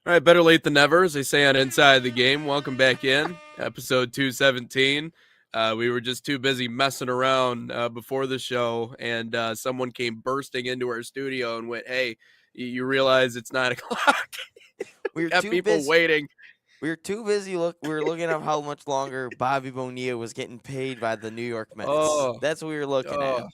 All right, better late than never, as they say on Inside the Game. Welcome back in, episode 217. We were just too busy messing around before the show, and someone came bursting into our studio and went, "Hey, you realize it's 9 o'clock?" We were Got too people busy. waiting. We were too busy. We were looking at how much longer Bobby Bonilla was getting paid by the New York Mets. That's what we were looking at.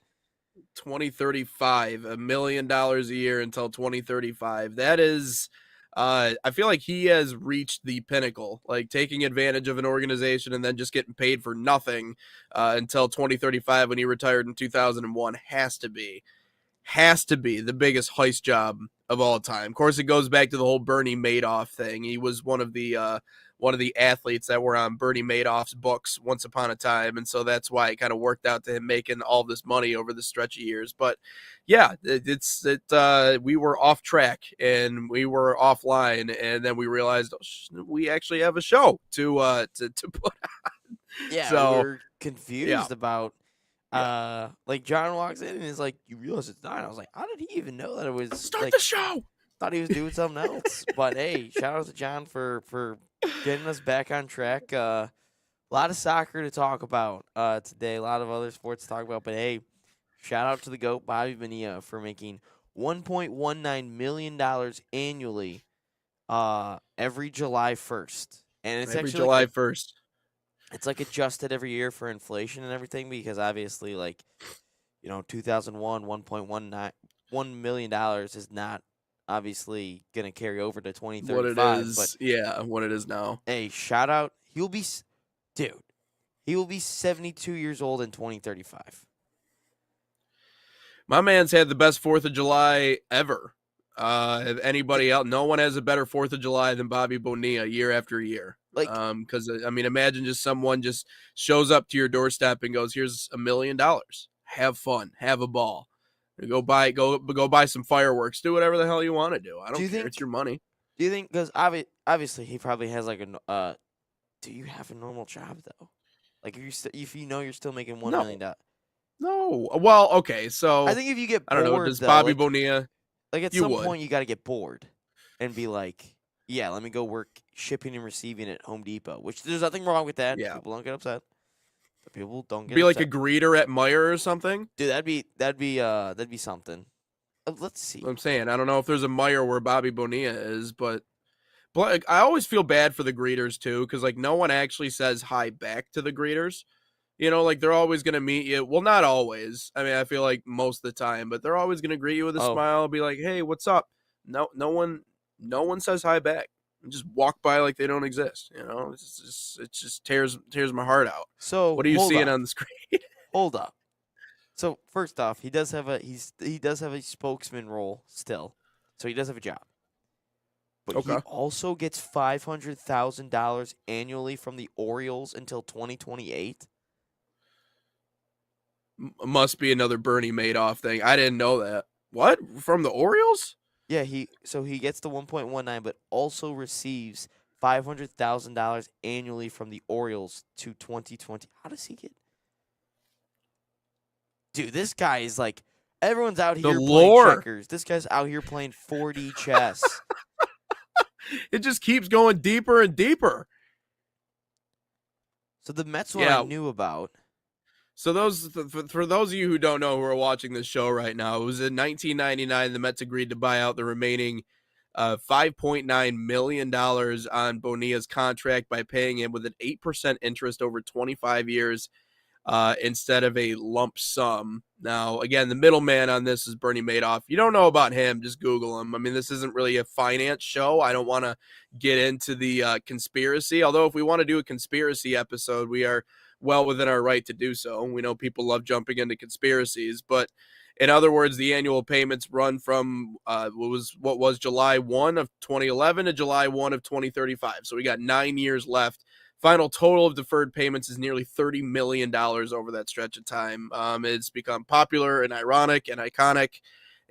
2035, $1 million a year until 2035. That is, I feel like he has reached the pinnacle, like taking advantage of an organization and then just getting paid for nothing until 2035 when he retired in 2001 has to be the biggest heist job of all time. Of course, it goes back to the whole Bernie Madoff thing. He was one of the athletes that were on Bernie Madoff's books once upon a time, and so that's why it kind of worked out to him making all this money over the stretch of years. But yeah, we were off track and we were offline, and then we realized we actually have a show to put on. Yeah, so we were confused about. Like John walks in and is like, "You realize it's 9?" I was like, "How did he even know that it was?" Start the show. Thought he was doing something else. But hey, shout out to John for getting us back on track. A lot of soccer to talk about today. A lot of other sports to talk about. But hey, shout out to the GOAT, Bobby Bonilla, for making $1.19 million annually every July 1st. And it's Every actually July 1st. It's like adjusted every year for inflation and everything because obviously, like, 2001, $1.1 million is not obviously going to carry over to 2035. What it is, what it is now. Hey, shout out. He will be 72 years old in 2035. My man's had the best 4th of July ever. If anybody else, no one has a better 4th of July than Bobby Bonilla year after year. Because imagine just someone just shows up to your doorstep and goes, "Here's $1 million. Have fun, have a ball. Go buy some fireworks. Do whatever the hell you want to do. I don't care. It's your money." Do you think? Because obviously he probably has like a. Do you have a normal job though? Like if you're still making $1 million. No. Well, okay. So I think if you get bored, I don't know. Does Bobby Bonilla? Like at some point you got to get bored, and be like, "Yeah, let me go work shipping and receiving at Home Depot." Which there's nothing wrong with that. Yeah. People don't get upset. People don't get be upset. Like a greeter at Meijer or something. Dude, that'd be something. Let's see. I'm saying I don't know if there's a Meijer where Bobby Bonilla is, but I always feel bad for the greeters too, because like no one actually says hi back to the greeters. Like they're always gonna meet you. Well, not always. I mean, I feel like most of the time, but they're always gonna greet you with a smile, be like, "Hey, what's up?" No one says hi back. Just walk by like they don't exist. It just tears my heart out. So what are you seeing on the screen? Hold up. So first off, he does have a spokesman role still, so he does have a job. But he also gets $500,000 annually from the Orioles until 2028. Must be another Bernie Madoff thing. I didn't know that. What? From the Orioles? Yeah, he gets the 1.19, but also receives $500,000 annually from the Orioles to 2020. How does he get? Dude, this guy is like everyone's out here playing checkers. This guy's out here playing 4D chess. It just keeps going deeper and deeper. So the Mets one I knew about. So for those of you who don't know who are watching this show right now, it was in 1999 the Mets agreed to buy out the remaining $5.9 million on Bonilla's contract by paying him with an 8% interest over 25 years instead of a lump sum. Now, again, the middleman on this is Bernie Madoff. If you don't know about him, just Google him. I mean, this isn't really a finance show. I don't want to get into the conspiracy, although if we want to do a conspiracy episode, we are well within our right to do so. We know people love jumping into conspiracies, but in other words, the annual payments run from what was July 1 of 2011 to July 1 of 2035. So we got 9 years left, final total of deferred payments is nearly $30 million over that stretch of time. It's become popular and ironic and iconic.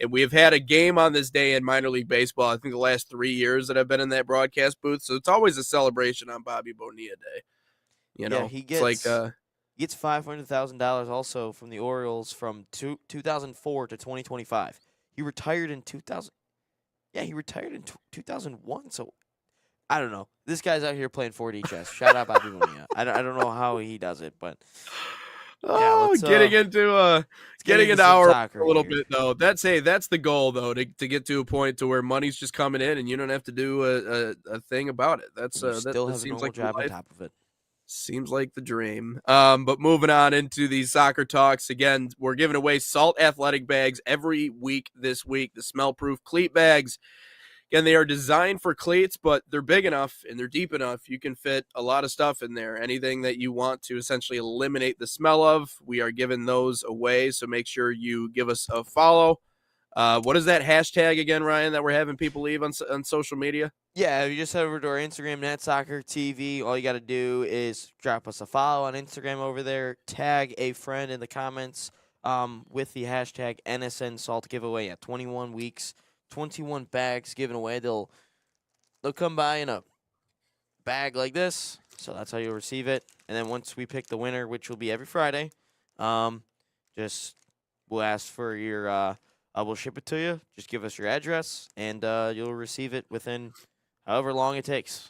And we have had a game on this day in minor league baseball, I think the last 3 years that I've been in that broadcast booth. So it's always a celebration on Bobby Bonilla Day. You know, he it's like gets $500,000 also from the Orioles from 2004 to 2025. He retired in 2000. Yeah, he retired in 2001. So I don't know. This guy's out here playing 4D chess. Shout out Bobby Bonilla. I don't know how he does it, but getting into our soccer a little here. bit though. That's the goal though, to get to a point to where money's just coming in and you don't have to do a thing about it. That's still that have a seems normal like job on top of it. Seems like the dream. But moving on into these soccer talks again, we're giving away Salt athletic bags every week this week. The smell-proof cleat bags. Again, they are designed for cleats, but they're big enough and they're deep enough. You can fit a lot of stuff in there. Anything that you want to essentially eliminate the smell of, we are giving those away. So make sure you give us a follow. What is that hashtag again, Ryan, that we're having people leave on social media? Yeah, if you just head over to our Instagram, NetSoccerTV, all you got to do is drop us a follow on Instagram over there, tag a friend in the comments with the hashtag NSN Salt giveaway at 21 weeks, 21 bags given away. They'll come by in a bag like this, so that's how you'll receive it. And then once we pick the winner, which will be every Friday, we'll ask for your we'll ship it to you. Just give us your address, and you'll receive it within however long it takes.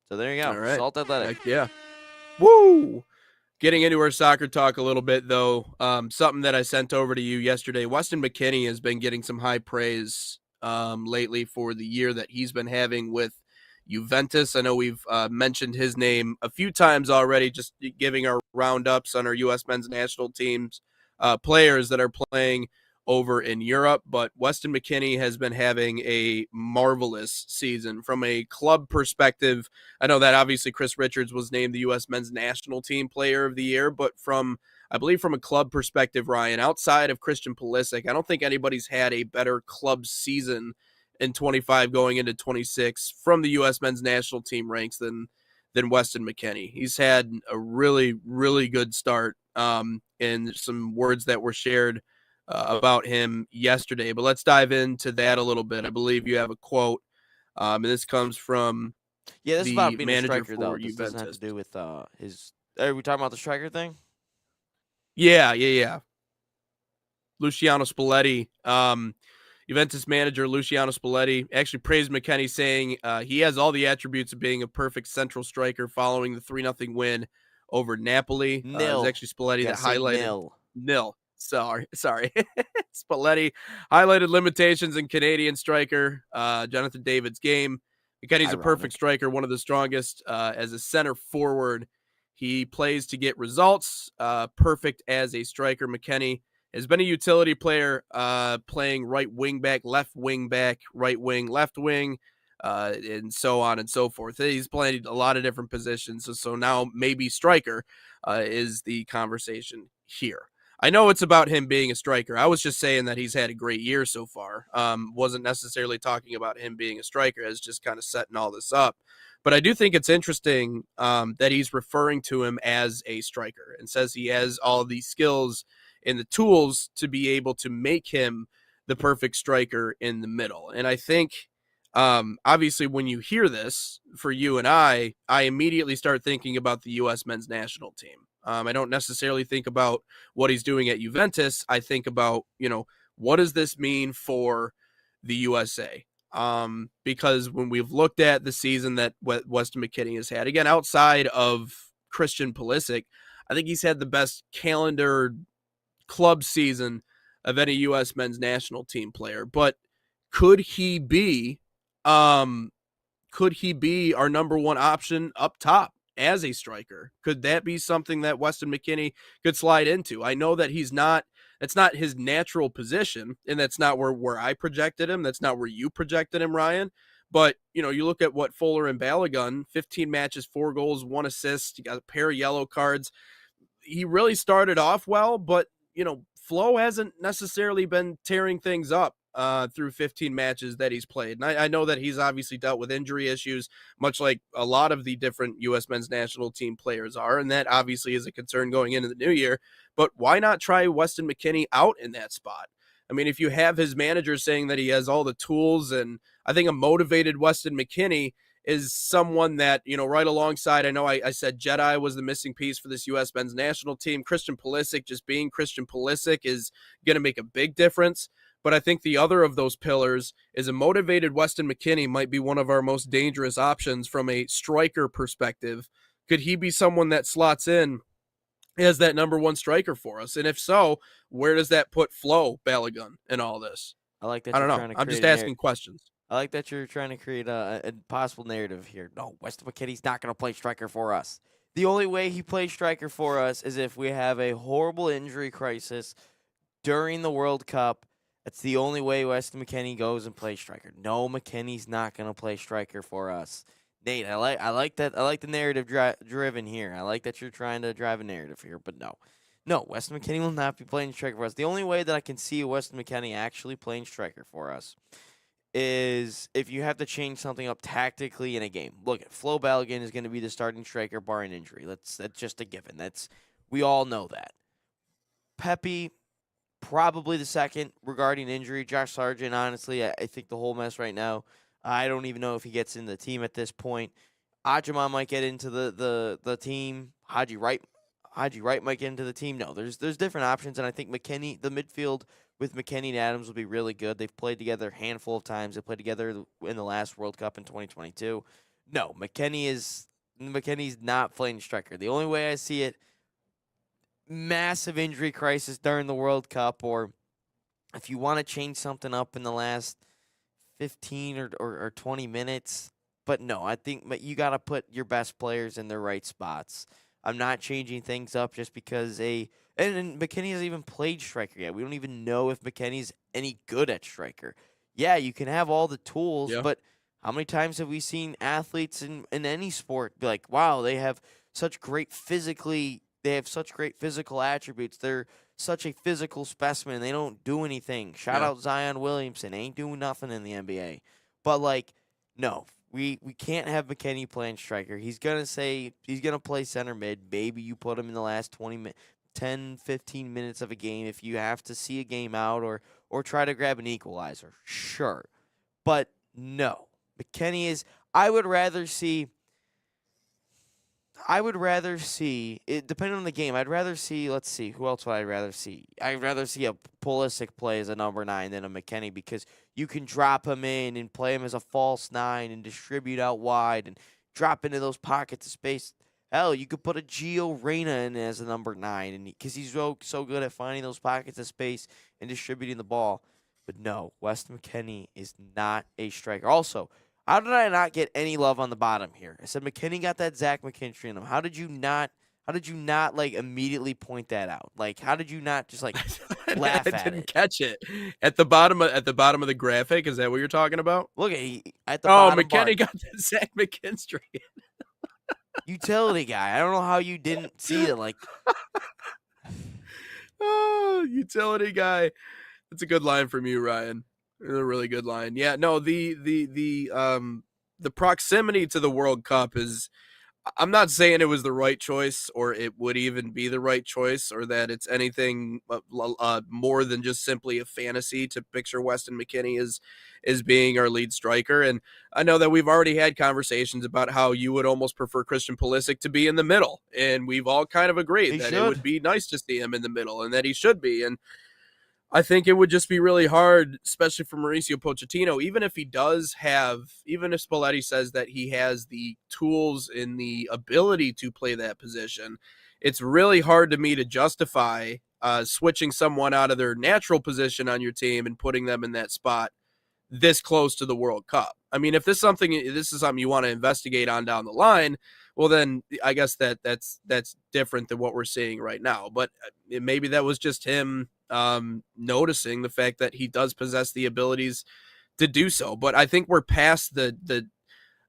So there you go. All right. Salt Athletic. Heck yeah. Woo! Getting into our soccer talk a little bit, though, something that I sent over to you yesterday. Weston McKennie has been getting some high praise lately for the year that he's been having with Juventus. I know we've mentioned his name a few times already, just giving our roundups on our U.S. men's national teams. Players that are playing over in Europe, but Weston McKennie has been having a marvelous season from a club perspective. I know that obviously Chris Richards was named the U.S. men's national team player of the year, but I believe from a club perspective, Ryan, outside of Christian Pulisic, I don't think anybody's had a better club season in 25 going into 26 from the U.S. men's national team ranks than Weston McKennie. He's had a really, really good start. And some words that were shared about him yesterday. But let's dive into that a little bit. I believe you have a quote, and this comes from this is about being manager a striker, though. Juventus. This doesn't have to do with his. Are we talking about the striker thing? Yeah. Luciano Spalletti, Juventus manager Luciano Spalletti, actually praised McKennie, saying he has all the attributes of being a perfect central striker following the 3-0 win over Napoli. It was actually Spalletti that highlighted nil. Sorry. Spalletti highlighted limitations in Canadian striker Jonathan David's game. McKennie's a perfect striker, one of the strongest as a center forward. He plays to get results. Perfect as a striker. McKennie has been a utility player, playing right wing back, left wing back, right wing, left wing, and so on and so forth. He's played a lot of different positions. So now maybe striker is the conversation here. I know it's about him being a striker. I was just saying that he's had a great year so far. Wasn't necessarily talking about him being a striker, as just kind of setting all this up. But I do think it's interesting that he's referring to him as a striker and says he has all the skills and the tools to be able to make him the perfect striker in the middle. And I think, obviously, when you hear this, for you and I immediately start thinking about the U.S. men's national team. I don't necessarily think about what he's doing at Juventus. I think about, what does this mean for the USA? Because when we've looked at the season that Weston McKennie has had, again, outside of Christian Pulisic, I think he's had the best calendar club season of any U.S. men's national team player. But could he be our number one option up top as a striker? Could that be something that Weston McKennie could slide into? I know that it's not his natural position, and that's not where I projected him. That's not where you projected him, Ryan. But, you look at what Fuller and Balogun, 15 matches, 4 goals, 1 assist, you got a pair of yellow cards. He really started off well, but, Flo hasn't necessarily been tearing things up through 15 matches that he's played. And I know that he's obviously dealt with injury issues, much like a lot of the different U.S. men's national team players are. And that obviously is a concern going into the new year. But why not try Weston McKennie out in that spot? I mean, if you have his manager saying that he has all the tools, and I think a motivated Weston McKennie is someone that, right alongside, I know I said Jedi was the missing piece for this U.S. men's national team. Christian Pulisic, just being Christian Pulisic, is going to make a big difference. But I think the other of those pillars is a motivated Weston McKennie might be one of our most dangerous options from a striker perspective. Could he be someone that slots in as that number one striker for us? And if so, where does that put Flo Balogun in all this? I like that. I don't know. I'm just asking questions. I like that you're trying to create a possible narrative here. No, Weston McKennie's not going to play striker for us. The only way he plays striker for us is if we have a horrible injury crisis during the World Cup. That's the only way Weston McKennie goes and plays striker. No, McKennie's not going to play striker for us. Nate, I like that. I like the narrative driven here. I like that you're trying to drive a narrative here, but no, Weston McKennie will not be playing striker for us. The only way that I can see Weston McKennie actually playing striker for us is if you have to change something up tactically in a game. Look, Flo Balogun is going to be the starting striker barring injury. That's just a given. We all know that. Pepe, probably the second regarding injury. Josh Sargent, honestly, I think the whole mess right now, I don't even know if he gets in the team at this point. Ajima might get into the team. Haji Wright might get into the team. No, there's different options, and I think McKennie, the midfield with McKennie and Adams will be really good. They've played together a handful of times. They played together in the last World Cup in 2022. No, McKennie's not playing striker. The only way I see it, massive injury crisis during the World Cup, or if you want to change something up in the last 15 or 20 minutes. But no, I think you got to put your best players in their right spots. I'm not changing things up just because and McKennie hasn't even played striker yet. We don't even know if McKennie's any good at striker. Yeah, you can have all the tools, but how many times have we seen athletes in any sport be like, wow, they have such great physical attributes. They're such a physical specimen. They don't do anything. Shout out Zion Williamson. Ain't doing nothing in the NBA. But, no. We can't have McKennie playing striker. He's going to say he's going to play center mid. Maybe you put him in the last 10, 15 minutes of a game if you have to see a game out or try to grab an equalizer. Sure. But no. McKennie is – I would rather see it depending on the game. I'd rather see, let's see, who else would I rather see? I'd rather see a Pulisic play as a number 9 than a McKennie because you can drop him in and play him as a false 9 and distribute out wide and drop into those pockets of space. Hell, you could put a Gio Reyna in as a number 9 and because he's so good at finding those pockets of space and distributing the ball. But no, Weston McKennie is not a striker. Also, how did I not get any love on the bottom here? I said McKennie got that Zach McKinstry in him. How did you not immediately point that out? How did you not just laugh at it? I didn't catch it. At the bottom of the graphic, is that what you're talking about? Look at the bottom McKennie got that Zach McKinstry. Utility guy. I don't know how you didn't see it. Utility guy. That's a good line from you, Ryan. A really good line. Yeah, no, the proximity to the World Cup is, I'm not saying it was the right choice or it would even be the right choice or that it's anything more than just simply a fantasy to picture Weston McKennie as being our lead striker. And I know that we've already had conversations about how you would almost prefer Christian Pulisic to be in the middle. And we've all kind of agreed that it would be nice to see him in the middle and that he should be. And I think it would just be really hard, especially for Mauricio Pochettino, even if Spalletti says that he has the tools and the ability to play that position, it's really hard to me to justify switching someone out of their natural position on your team and putting them in that spot this close to the World Cup. I mean, if this is something you want to investigate on down the line, well, then I guess that's different than what we're seeing right now. But maybe that was just him noticing the fact that he does possess the abilities to do so. But I think we're past the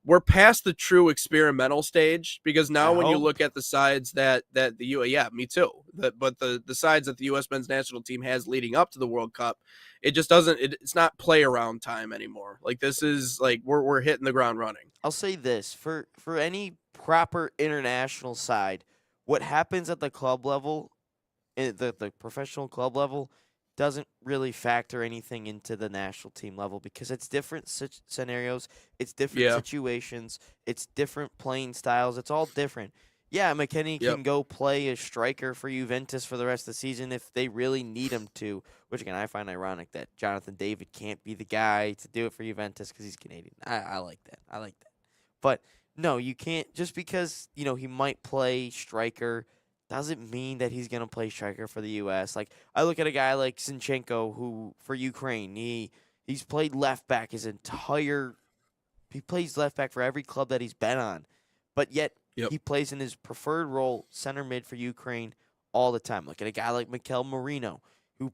we're past the true experimental stage, because now when you hope. look at the sides that the yeah, me too. But the sides that the U.S. men's national team has leading up to the World Cup, it just doesn't. It's not play around time anymore. Like, this is like we're hitting the ground running. I'll say this for any proper international side, what happens at the club level, the professional club level, doesn't really factor anything into the national team level because it's different scenarios, it's different Yeah. situations, it's different playing styles, it's all different. Yeah, McKennie Yep. can go play as striker for Juventus for the rest of the season if they really need him to, which again I find ironic that Jonathan David can't be the guy to do it for Juventus because he's Canadian. I like that. I like that. But no, you can't just because, he might play striker doesn't mean that he's going to play striker for the US. Like I look at a guy like Zinchenko who for Ukraine, he's played left back he plays left back for every club that he's been on. But yet Yep. he plays in his preferred role center mid for Ukraine all the time. Look at a guy like Mikel Merino who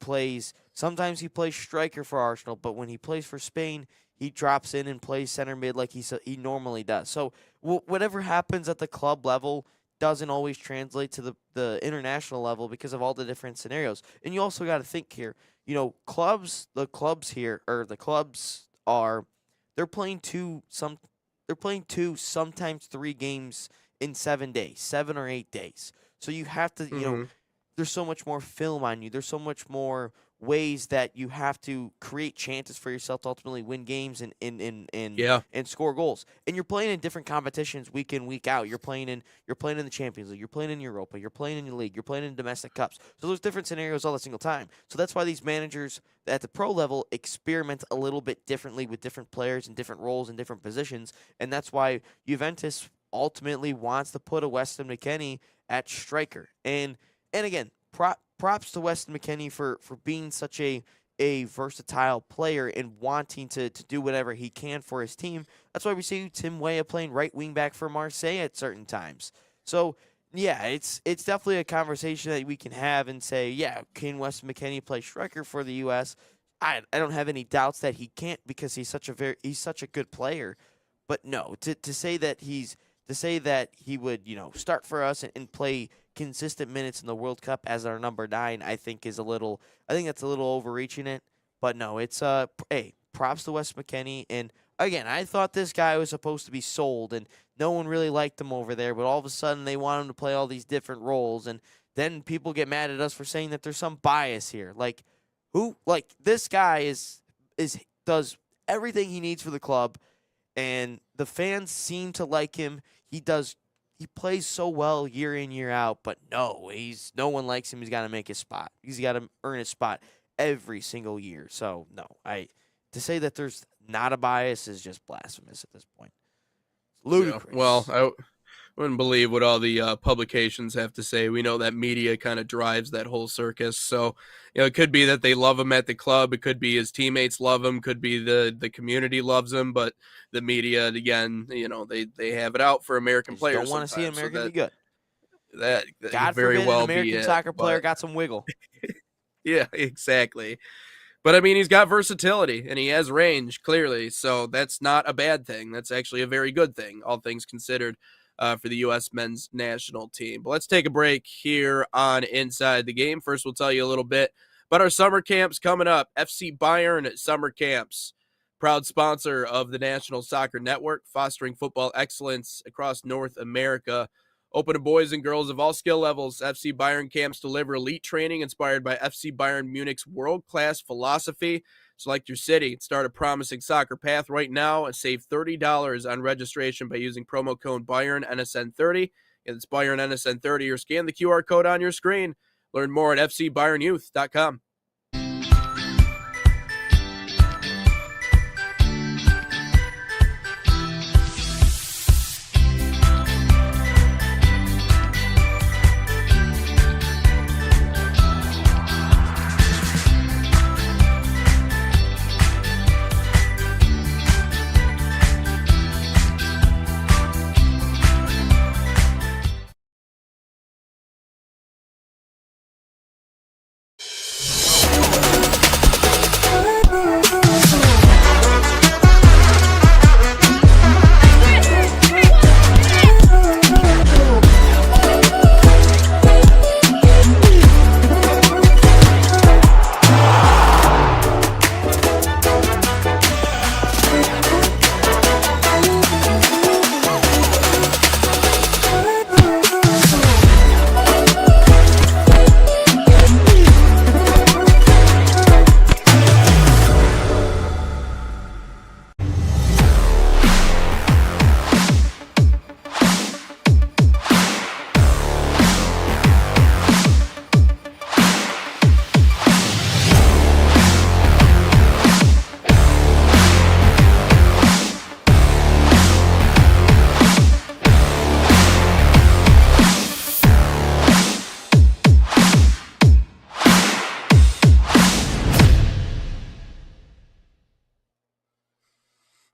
sometimes he plays striker for Arsenal, but when he plays for Spain, he drops in and plays center mid like he normally does. So whatever happens at the club level doesn't always translate to the international level because of all the different scenarios. And you also got to think here, the clubs are they're playing two, sometimes 3 games in 7 days, 7 or 8 days. So you have to, there's so much more film on you. There's so much more ways that you have to create chances for yourself to ultimately win games and score goals. And you're playing in different competitions week in, week out. You're playing in the Champions League, you're playing in Europa, you're playing in your league, you're playing in domestic cups. So there's different scenarios all the single time. So that's why these managers at the pro level experiment a little bit differently with different players and different roles and different positions. And that's why Juventus ultimately wants to put a Weston McKennie at striker. And again, props to Weston McKennie for being such a versatile player and wanting to do whatever he can for his team. That's why we see Tim Weah playing right wing back for Marseille at certain times. So yeah, it's definitely a conversation that we can have and say, yeah, can Weston McKennie play striker for the U.S.? I don't have any doubts that he can't because he's such a good player. But no, to say that he would start for us and play consistent minutes in the World Cup as our number 9, I think that's a little overreaching it. But no, it's hey, props to Wes McKennie. And again, I thought this guy was supposed to be sold and no one really liked him over there, but all of a sudden they want him to play all these different roles, and then people get mad at us for saying that there's some bias here. Like this guy does everything he needs for the club, and the fans seem to like him. He plays so well year in, year out, but no one likes him. He's got to make his spot. He's got to earn his spot every single year. So no, to say that there's not a bias is just blasphemous at this point. It's ludicrous. Yeah, well, I wouldn't believe what all the publications have to say. We know that media kind of drives that whole circus. So, it could be that they love him at the club. It could be his teammates love him. Could be the community loves him. But the media, again, they have it out for American players. Don't want to see an American be good. That God very forbid well an American be it, soccer player but got some wiggle. Yeah, exactly. But I mean, he's got versatility and he has range, clearly. So that's not a bad thing. That's actually a very good thing, all things considered, for the U.S. men's national team. But let's take a break here on Inside the Game. First, we'll tell you a little bit about our summer camps coming up. FC Bayern Summer Camps, proud sponsor of the National Soccer Network, fostering football excellence across North America. Open to boys and girls of all skill levels. FC Bayern camps deliver elite training inspired by FC Bayern Munich's world-class philosophy. Select your city. Start a promising soccer path right now and save $30 on registration by using promo code BayernNSN30. It's BayernNSN30 or scan the QR code on your screen. Learn more at fcbayernyouth.com.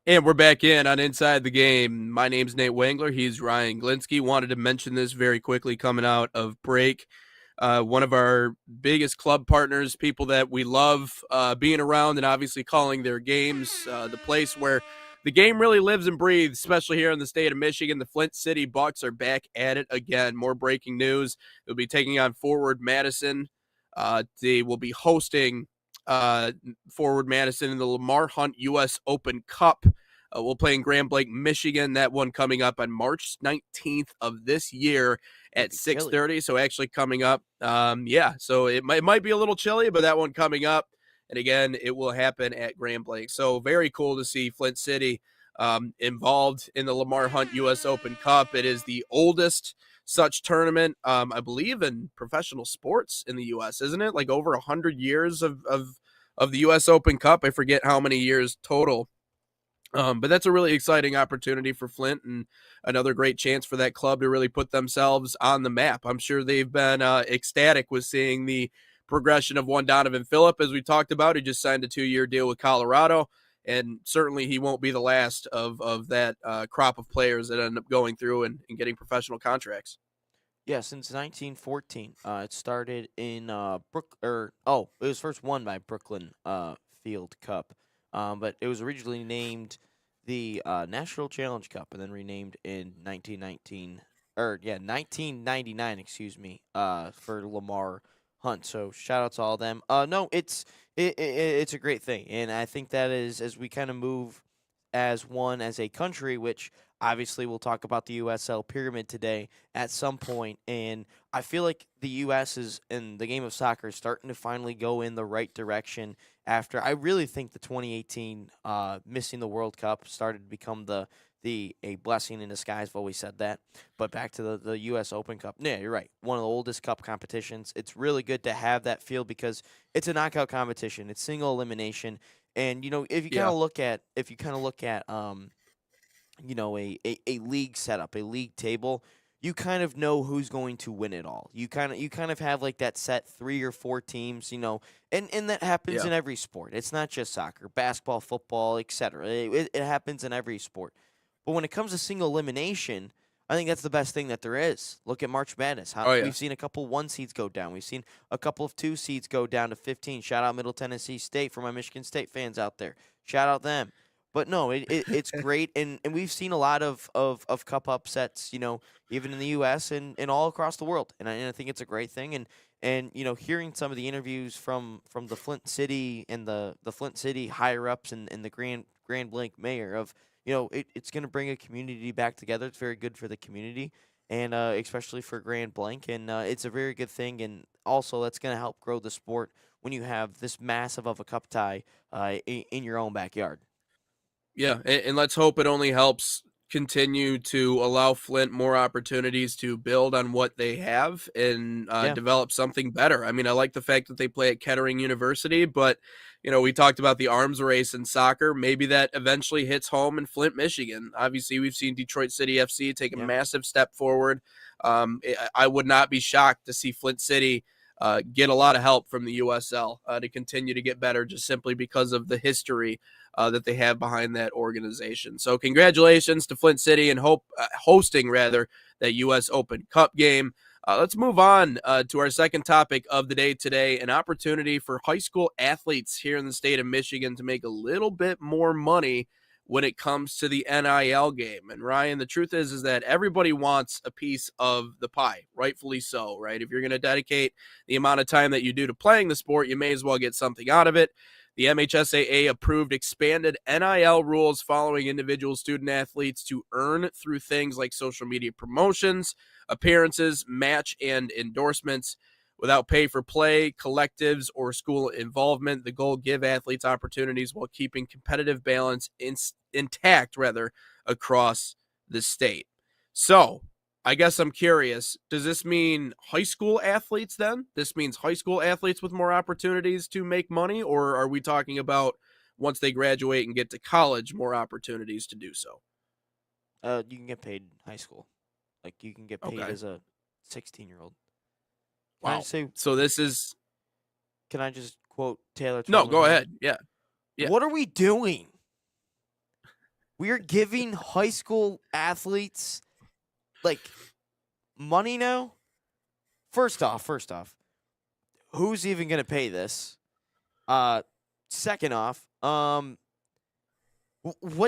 And we're back in on Inside the Game. My name's Nate Wangler. He's Ryan Glinsky. Wanted to mention this very quickly coming out of break. One of our biggest club partners, people that we love being around and obviously calling their games, the place where the game really lives and breathes, especially here in the state of Michigan. The Flint City Bucks are back at it again. More breaking news. They'll be taking on Forward Madison. They will be hosting Forward Madison in the Lamar Hunt U.S. Open Cup. We'll play in Grand Blanc, Michigan. That one coming up on March 19th of this year at 6:30. So actually coming up. So it might be a little chilly, but that one coming up. And again, it will happen at Grand Blanc. So very cool to see Flint City involved in the Lamar Hunt U.S. Open Cup. It is the oldest such tournament, I believe, in professional sports in the U.S., isn't it? Like over 100 years of the U.S. Open Cup. I forget how many years total. But that's a really exciting opportunity for Flint and another great chance for that club to really put themselves on the map. I'm sure they've been ecstatic with seeing the progression of one Donovan Phillip, as we talked about. He just signed a 2-year deal with Colorado. And certainly he won't be the last of that crop of players that end up going through and getting professional contracts. Yeah, since 1914. It started in it was first won by Brooklyn Field Cup. But it was originally named the National Challenge Cup and then renamed in 1999, excuse me, for Lamar Hunt. So shout out to all of them. No, it's a great thing, and I think that is as we kind of move as a country, which obviously we'll talk about the USL pyramid today at some point, and I feel like the U.S. is in the game of soccer is starting to finally go in the right direction. After I really think the 2018 missing the World Cup started to become a blessing in disguise. I've always said that. But back to the U.S. Open Cup. Yeah, you're right. One of the oldest cup competitions. It's really good to have that field because it's a knockout competition. It's single elimination. And, if you kind of look at a league setup, a league table, you kind of know who's going to win it all. You kind of have like that set 3 or 4 teams, and that happens in every sport. It's not just soccer, basketball, football, etc. It happens in every sport. But when it comes to single elimination, I think that's the best thing that there is. Look at March Madness. We've seen a couple 1 seeds go down. We've seen a couple of 2 seeds go down to 15. Shout out Middle Tennessee State for my Michigan State fans out there. Shout out them. But no, it's great, and we've seen a lot of cup upsets, even in the U.S. and all across the world, and I think it's a great thing. And hearing some of the interviews from the Flint City and the Flint City higher ups and the Grand Blanc mayor of it's going to bring a community back together. It's very good for the community, and especially for Grand Blanc, and it's a very good thing. And also, that's going to help grow the sport when you have this massive of a cup tie in your own backyard. Yeah, and let's hope it only helps continue to allow Flint more opportunities to build on what they have and develop something better. I mean, I like the fact that they play at Kettering University, but, we talked about the arms race in soccer. Maybe that eventually hits home in Flint, Michigan. Obviously, we've seen Detroit City FC take a massive step forward. I would not be shocked to see Flint City get a lot of help from the USL to continue to get better just simply because of the history that they have behind that organization. So congratulations to Flint City and hosting that U.S. Open Cup game. Let's move on to our second topic of the day today, an opportunity for high school athletes here in the state of Michigan to make a little bit more money when it comes to the NIL game. And Ryan, the truth is that everybody wants a piece of the pie, rightfully so, right? If you're going to dedicate the amount of time that you do to playing the sport, you may as well get something out of it. The MHSAA approved expanded NIL rules following individual student athletes to earn through things like social media promotions, appearances, match and endorsements without pay for play, collectives, or school involvement. The goal: give athletes opportunities while keeping competitive balance intact across the state. So I guess I'm curious, does this mean high school athletes then? This means high school athletes with more opportunities to make money, or are we talking about once they graduate and get to college, more opportunities to do so? You can get paid in high school. Like, you can get paid as a 16-year-old. Wow. So this is... Can I just quote Taylor? No, go ahead. Yeah. What are we doing? We are giving high school athletes like money now. First off, who's even gonna pay this? Second off, what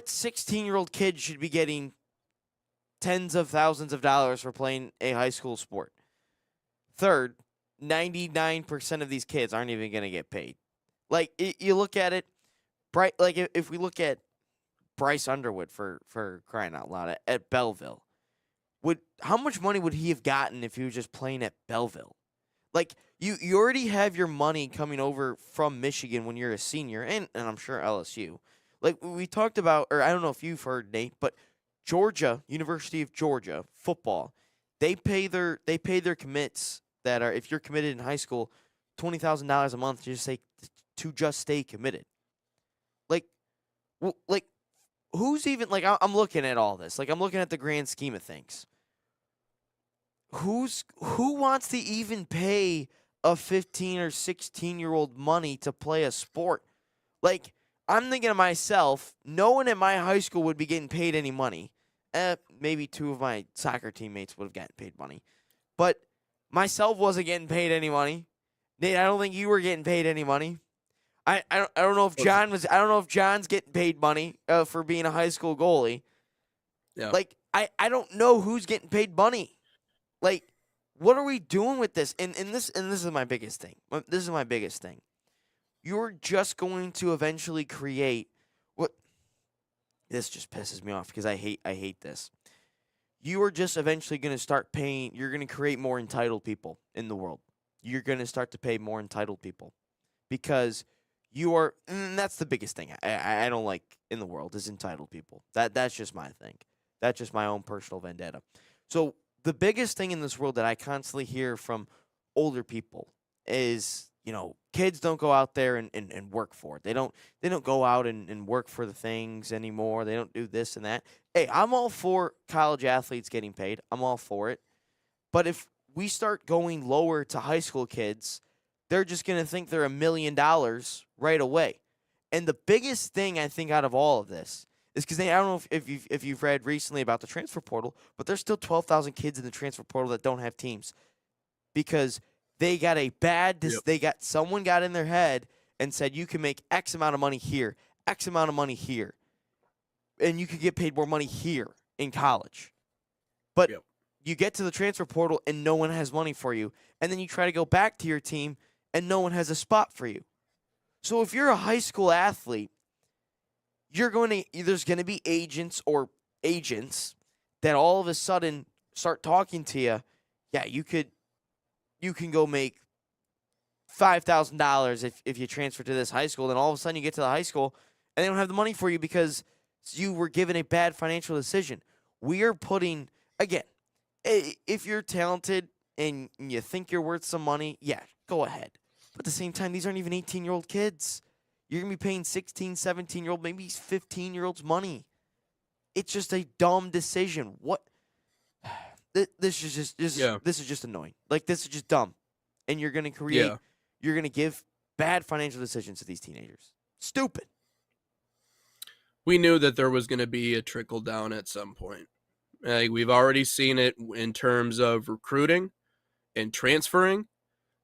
16-year-old kid should be getting tens of thousands of dollars for playing a high school sport? Third, 99% of these kids aren't even gonna get paid. Like you look at it, like if we look at Bryce Underwood for crying out loud at Belleville, how much money would he have gotten if he was just playing at Belleville? Like you already have your money coming over from Michigan when you're a senior, and I'm sure LSU. Like we talked about, or I don't know if you've heard, Nate, but Georgia, University of Georgia football, they pay their commits that are, if you're committed in high school, $20,000 a month to just stay committed. Like, like who's even like I'm looking at all this. Like I'm looking at the grand scheme of things. Who wants to even pay a 15 or 16-year-old money to play a sport? Like I'm thinking to myself, no one at my high school would be getting paid any money. Maybe two of my soccer teammates would have gotten paid money, but myself wasn't getting paid any money. Nate, I don't think you were getting paid any money. I don't know if John was. I don't know if John's getting paid money for being a high school goalie. Yeah. Like I don't know who's getting paid money. Like, what are we doing with this? And this is my biggest thing. This is my biggest thing. You're just going to eventually create what. This just pisses me off because I hate this. You are just eventually going to start paying. You're going to create more entitled people in the world. You're going to start to pay more entitled people because you are. And that's the biggest thing I don't like in the world is entitled people. That's just my thing. That's just my own personal vendetta. So the biggest thing in this world that I constantly hear from older people is, kids don't go out there and work for it. They don't go out and work for the things anymore. They don't do this and that. Hey, I'm all for college athletes getting paid. I'm all for it. But if we start going lower to high school kids, they're just going to think they're $1 million right away. And the biggest thing I think out of all of this is because I don't know if you've read recently about the transfer portal, but there's still 12,000 kids in the transfer portal that don't have teams because they got someone got in their head and said you can make X amount of money here, X amount of money here, and you could get paid more money here in college. But you get to the transfer portal and no one has money for you, and then you try to go back to your team and no one has a spot for you. So if you're a high school athlete, there's going to be agents that all of a sudden start talking to you. Yeah, you can go make $5,000 if you transfer to this high school. Then all of a sudden you get to the high school and they don't have the money for you because you were given a bad financial decision. We are putting, again, if you're talented and you think you're worth some money, yeah, go ahead. But at the same time, these aren't even 18-year-old kids. You're going to be paying 16, 17-year-old, maybe 15-year-olds money. It's just a dumb decision. What? This is just annoying. Like, this is just dumb. And you're going to you're going to give bad financial decisions to these teenagers. Stupid. We knew that there was going to be a trickle down at some point. We've already seen it in terms of recruiting and transferring.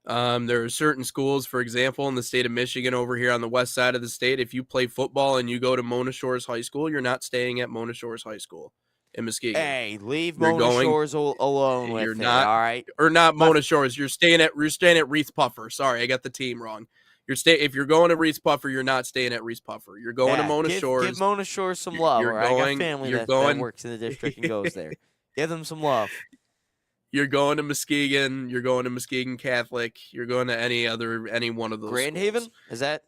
There are certain schools, for example, in the state of Michigan over here on the west side of the state, if you play football and you go to Mona Shores High School, you're not staying at Mona Shores High School in Muskegon. Hey, leave Mona Shores alone with it, all right? Or not Mona Shores. You're staying at Reese Puffer. Sorry, I got the team wrong. If you're going to Reese Puffer, you're not staying at Reese Puffer. You're going to Mona Shores. Give Mona Shores some love. I got family that works in the district and goes there. Give them some love. You're going to Muskegon. You're going to Muskegon Catholic. You're going to any one of those. Grand Haven? Is that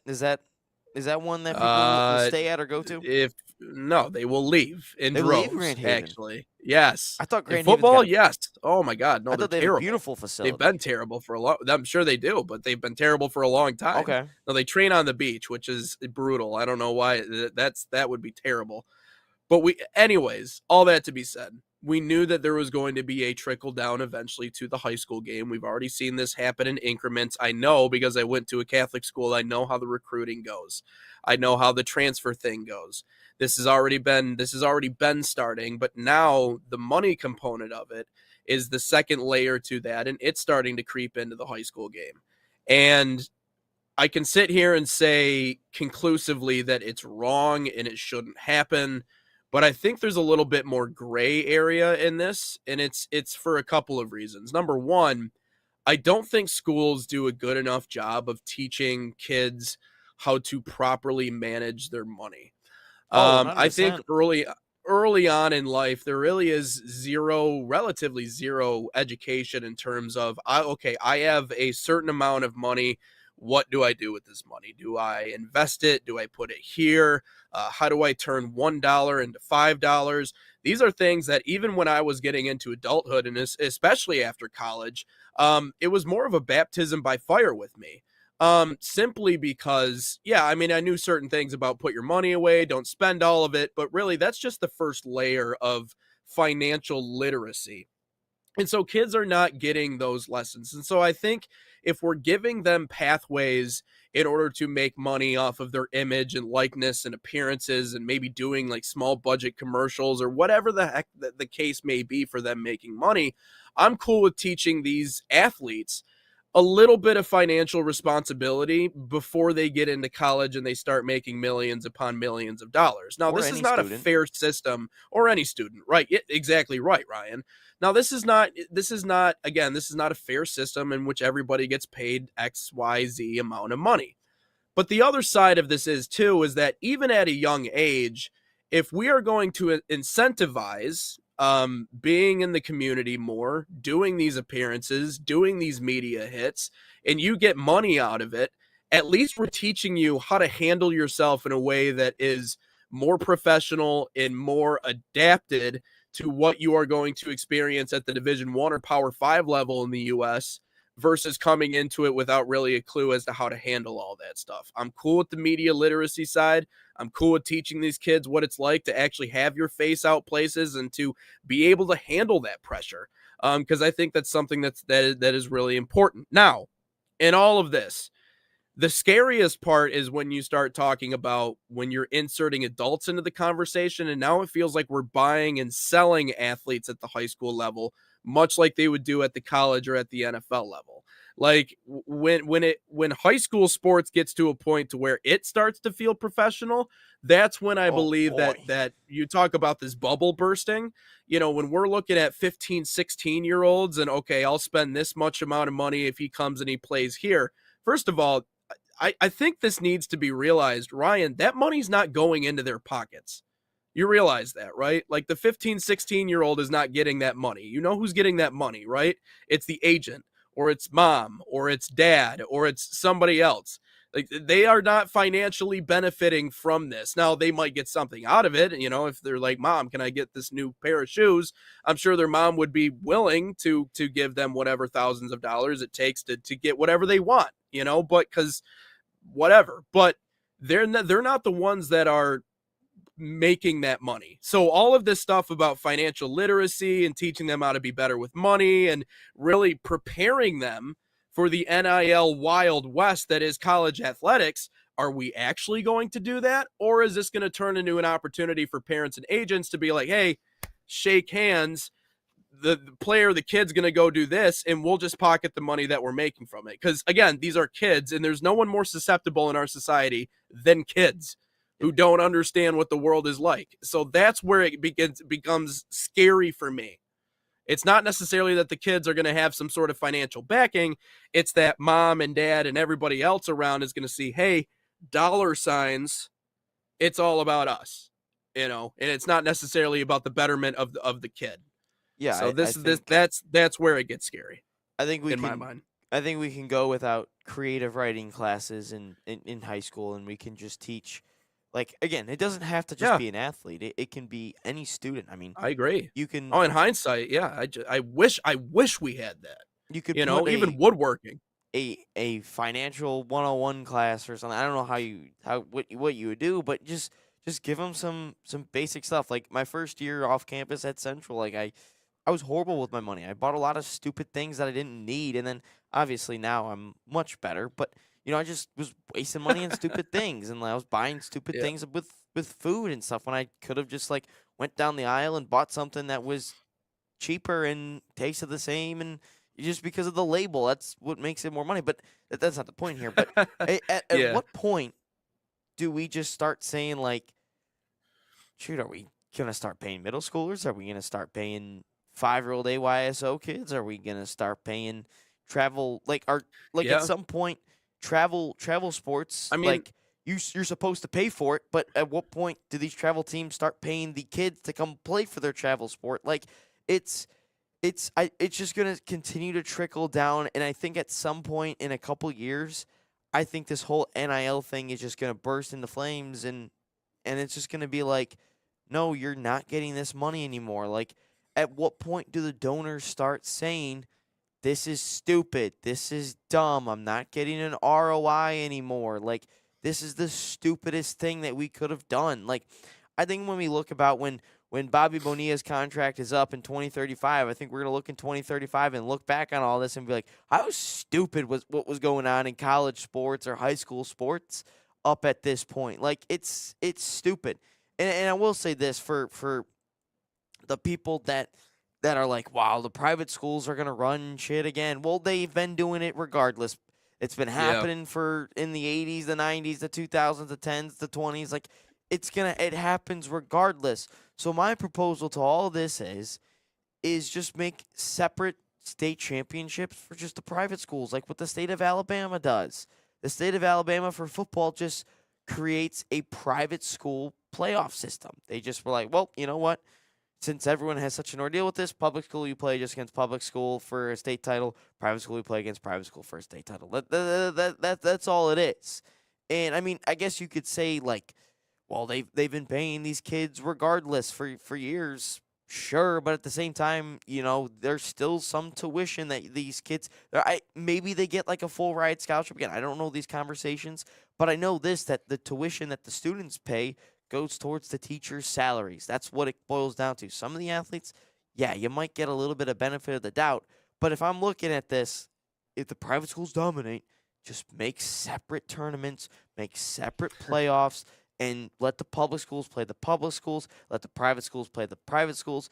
one that people will stay at or go to? No, they will leave in droves. Grand Haven. Actually, yes. I thought Grand Haven football. Yes. Oh my God, no, I thought they terrible. Had a beautiful facility. They've been terrible for a long. I'm sure they do, but they've been terrible for a long time. Okay. No, they train on the beach, which is brutal. I don't know why. That would be terrible. But anyways, all that to be said, We knew that there was going to be a trickle down eventually to the high school game. We've already seen this happen in increments. I know because I went to a Catholic school. I know how the recruiting goes. I know how the transfer thing goes. This has already been starting, but now the money component of it is the second layer to that, and it's starting to creep into the high school game. And I can sit here and say conclusively that it's wrong and it shouldn't happen, but I think there's a little bit more gray area in this, and it's for a couple of reasons. Number one, I don't think schools do a good enough job of teaching kids how to properly manage their money. Oh, I think 100%. early on in life, there really is relatively zero education in terms of, okay, I have a certain amount of money. What do I do with this money? Do I invest it? Do I put it here? How do I turn $1 into $5? These are things that even when I was getting into adulthood, and especially after college, it was more of a baptism by fire with me. Simply because, yeah, I mean, I knew certain things about put your money away, don't spend all of it, but really that's just the first layer of financial literacy. And so kids are not getting those lessons. And so I think if we're giving them pathways in order to make money off of their image and likeness and appearances and maybe doing like small budget commercials or whatever the heck the case may be for them making money, I'm cool with teaching these athletes a little bit of financial responsibility before they get into college and they start making millions upon millions of dollars. Now, Or this is any not a student. fair system, or any student, right? Yeah, exactly right, Ryan. Now, this is not again, this is not a fair system in which everybody gets paid XYZ amount of money. But the other side of this is too is that even at a young age, if we are going to incentivize being in the community more, doing these appearances, doing these media hits, and you get money out of it, at least we're teaching you how to handle yourself in a way that is more professional and more adapted to what you are going to experience at the Division 1 or Power 5 level in the US versus coming into it without really a clue as to how to handle all that stuff. I'm cool with the media literacy side. I'm cool with teaching these kids what it's like to actually have your face out places and to be able to handle that pressure. Because I think that's something that is really important. Now, in all of this, the scariest part is when you start talking about when you're inserting adults into the conversation, and now it feels like we're buying and selling athletes at the high school level, much like they would do at the college or at the NFL level. Like when high school sports gets to a point to where it starts to feel professional, that's when I Oh believe that boy. that you talk about this bubble bursting. When we're looking at 15, 16-year-olds and okay, I'll spend this much amount of money if he comes and he plays here. First of all, I think this needs to be realized, Ryan, that money's not going into their pockets. You realize that, right? Like the 15, 16-year-old is not getting that money. You know who's getting that money, right? It's the agent, or it's mom, or it's dad, or it's somebody else. Like they are not financially benefiting from this. Now they might get something out of it, if they're like, "Mom, can I get this new pair of shoes?" I'm sure their mom would be willing to give them whatever thousands of dollars it takes to get whatever they want, but cuz whatever. But they're not the ones that are making that money. So all of this stuff about financial literacy and teaching them how to be better with money and really preparing them for the NIL Wild West that is college athletics, are we actually going to do that? Or is this going to turn into an opportunity for parents and agents to be like, hey, shake hands, the player, the kid's going to go do this, and we'll just pocket the money that we're making from it. Because again, these are kids, and there's no one more susceptible in our society than kids who don't understand what the world is like. So that's where it becomes scary for me. It's not necessarily that the kids are going to have some sort of financial backing. It's that mom and dad and everybody else around is going to see, hey, dollar signs. It's all about us, and it's not necessarily about the betterment of the kid. Yeah, So I this this think that's where it gets scary I think we in my can mind. I think we can go without creative writing classes in high school, and we can just teach, like, again, it doesn't have to just Yeah, be an athlete. It can be any student. I mean, I agree. you can Oh, in hindsight, yeah, I wish we had that. you could put Even woodworking. a financial 101 class or something. I don't know how what you would do, but just just give them some basic stuff. Like my first year off campus at Central, like I was horrible with my money. I bought a lot of stupid things that I didn't need, and then obviously now I'm much better. But I just was wasting money on stupid things, and I was buying stupid Yeah. things with food and stuff when I could have just like went down the aisle and bought something that was cheaper and tasted the same, and just because of the label, that's what makes it more money. But that's not the point here. But at Yeah. what point do we just start saying like, shoot, are we gonna start paying middle schoolers? Are we gonna start paying 5-year-old AYSO kids? Are we gonna start paying travel at Yeah. some point travel sports I mean, like you're supposed to pay for it, but at what point do these travel teams start paying the kids to come play for their travel sport? Like it's it's just gonna continue to trickle down, and I think at some point in a couple years, I think this whole NIL thing is just gonna burst into flames, and it's just gonna be like, no, you're not getting this money anymore. Like, at what point do the donors start saying, this is stupid, this is dumb, I'm not getting an ROI anymore? Like, this is the stupidest thing that we could have done. Like, I think when we look about when Bobby Bonilla's contract is up in 2035, I think we're going to look in 2035 and look back on all this and be like, how stupid was what was going on in college sports or high school sports up at this point? Like, it's stupid. And I will say this for the people that are like, wow, the private schools are going to run shit again. Well, they've been doing it regardless. It's been happening for in the 80s, the 90s, the 2000s, the 10s, the 20s. Like, it happens regardless. So my proposal to all this is just make separate state championships for just the private schools, like what the state of Alabama does. The state of Alabama for football just creates a private school playoff system. They just were like, well, you know what? Since everyone has such an ordeal with this, public school you play just against public school for a state title, private school you play against private school for a state title. That's all it is. And I mean, I guess you could say like, well, they've been paying these kids regardless for years, sure, but at the same time, there's still some tuition that these kids, maybe they get like a full ride scholarship. Again, I don't know these conversations, but I know this, that the tuition that the students pay goes towards the teachers' salaries. That's what it boils down to. Some of the athletes, yeah, you might get a little bit of benefit of the doubt, but if I'm looking at this, if the private schools dominate, just make separate tournaments, make separate playoffs, and let the public schools play the public schools, let the private schools play the private schools,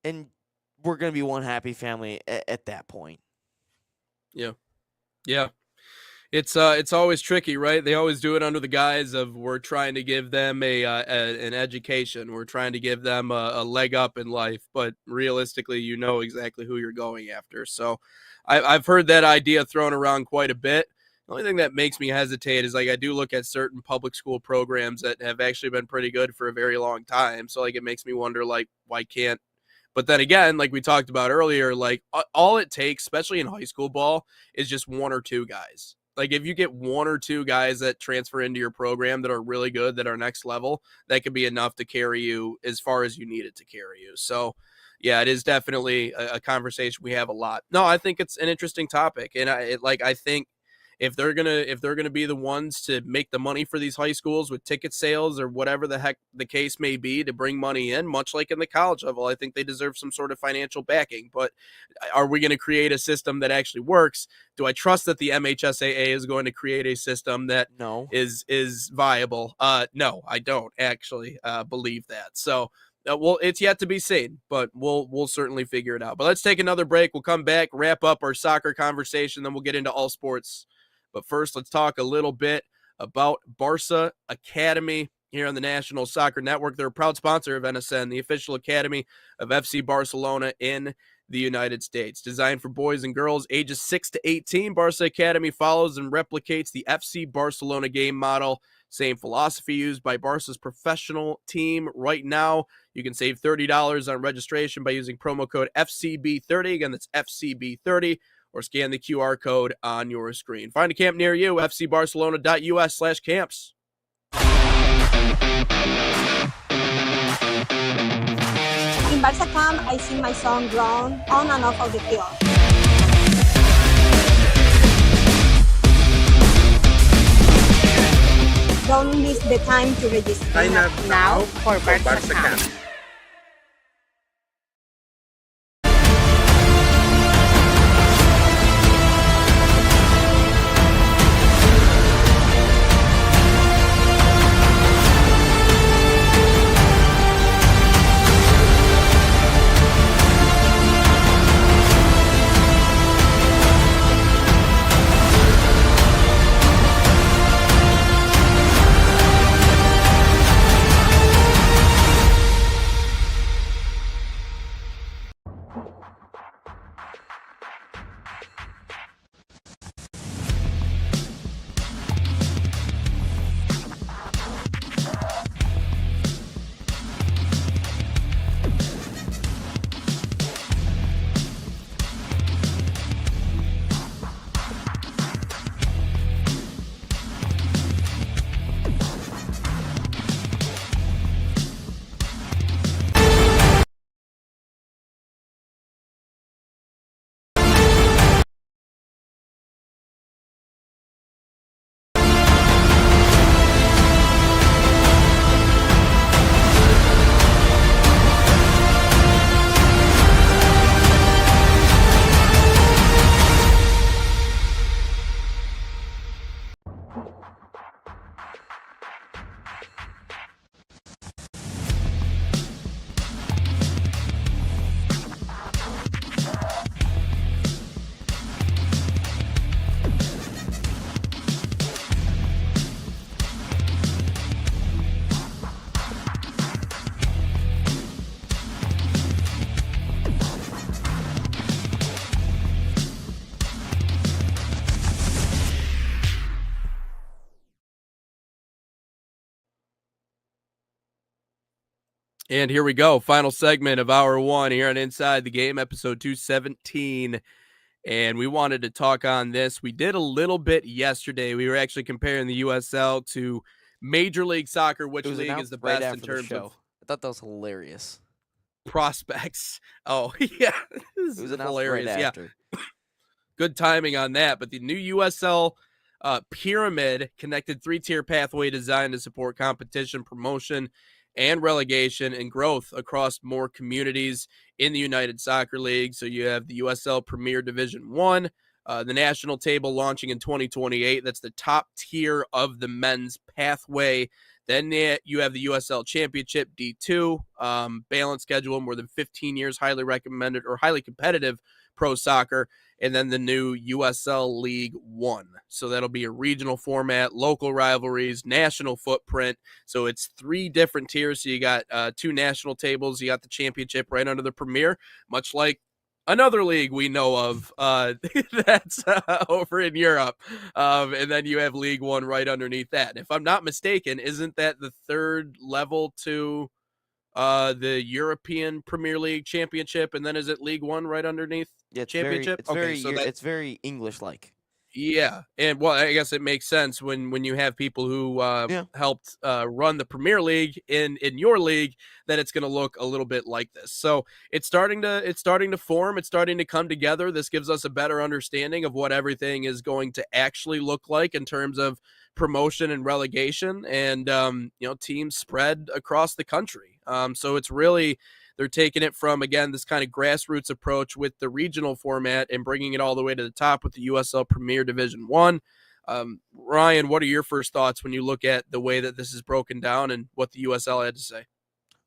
and we're going to be one happy family at that point. Yeah. It's always tricky, right? They always do it under the guise of we're trying to give them an education. We're trying to give them a leg up in life, but realistically, exactly who you're going after. So I've heard that idea thrown around quite a bit. The only thing that makes me hesitate is like I do look at certain public school programs that have actually been pretty good for a very long time. So like it makes me wonder like why can't. But then again, like we talked about earlier, like all it takes, especially in high school ball, is just one or two guys. Like if you get one or two guys that transfer into your program that are really good, that are next level, that could be enough to carry you as far as you need it to carry you. So yeah, it is definitely a conversation we have a lot. No, I think it's an interesting topic. And I think if they're gonna be the ones to make the money for these high schools with ticket sales or whatever the heck the case may be to bring money in, much like in the college level, I think they deserve some sort of financial backing. But are we going to create a system that actually works? Do I trust that the MHSAA is going to create a system that is viable? No, I don't actually believe that. So. Well, it's yet to be seen, but we'll certainly figure it out. But let's take another break. We'll come back, wrap up our soccer conversation, then we'll get into all sports. But first, let's talk a little bit about Barca Academy here on the National Soccer Network. They're a proud sponsor of NSN, the official academy of FC Barcelona in the United States. Designed for boys and girls ages 6 to 18, Barca Academy follows and replicates the FC Barcelona game model. Same philosophy used by Barca's professional team right now. You can save $30 on registration by using promo code FCB30. Again, that's FCB30. Or scan the QR code on your screen. Find a camp near you, fcbarcelona.us/camps. In Barca camp, I see my son grown on and off of the field. Don't miss the time to register. Sign up now for for Barca Barca Camp. Camp. And here we go. Final segment of hour one here on Inside the Game, episode 217. And we wanted to talk on this. We did a little bit yesterday. We were actually comparing the USL to Major League Soccer, which It was league is announced the right best after in the terms show. of I thought that was hilarious. prospects. Oh, yeah. This It was is announced hilarious. right Yeah. after. Good timing on that. But the new USL pyramid connected three-tier pathway designed to support competition, promotion, and relegation and growth across more communities in the United Soccer League. So you have the USL Premier Division 1, the national table launching in 2028. That's the top tier of the men's pathway. Then you have the USL Championship D2, balanced schedule, more than 15 years, highly recommended or highly competitive pro soccer, and then the new USL League One. So that'll be a regional format, local rivalries, national footprint. So it's three different tiers. So you got two national tables. You got the championship right under the Premier, much like another league we know of that's over in Europe. And then you have League One right underneath that. If I'm not mistaken, isn't that the third level to the European Premier League Championship, and then is it League One right underneath Yeah, it's Championship? it's very English-like. Yeah, and well, I guess it makes sense when you have people who Yeah. helped run the Premier League in your league, that it's going to look a little bit like this. So it's starting to form, it's starting to come together. This gives us a better understanding of what everything is going to actually look like in terms of promotion and relegation, and teams spread across the country. So it's really, they're taking it from, again, this kind of grassroots approach with the regional format and bringing it all the way to the top with the USL Premier Division 1. Ryan, what are your first thoughts when you look at the way that this is broken down and what the USL had to say?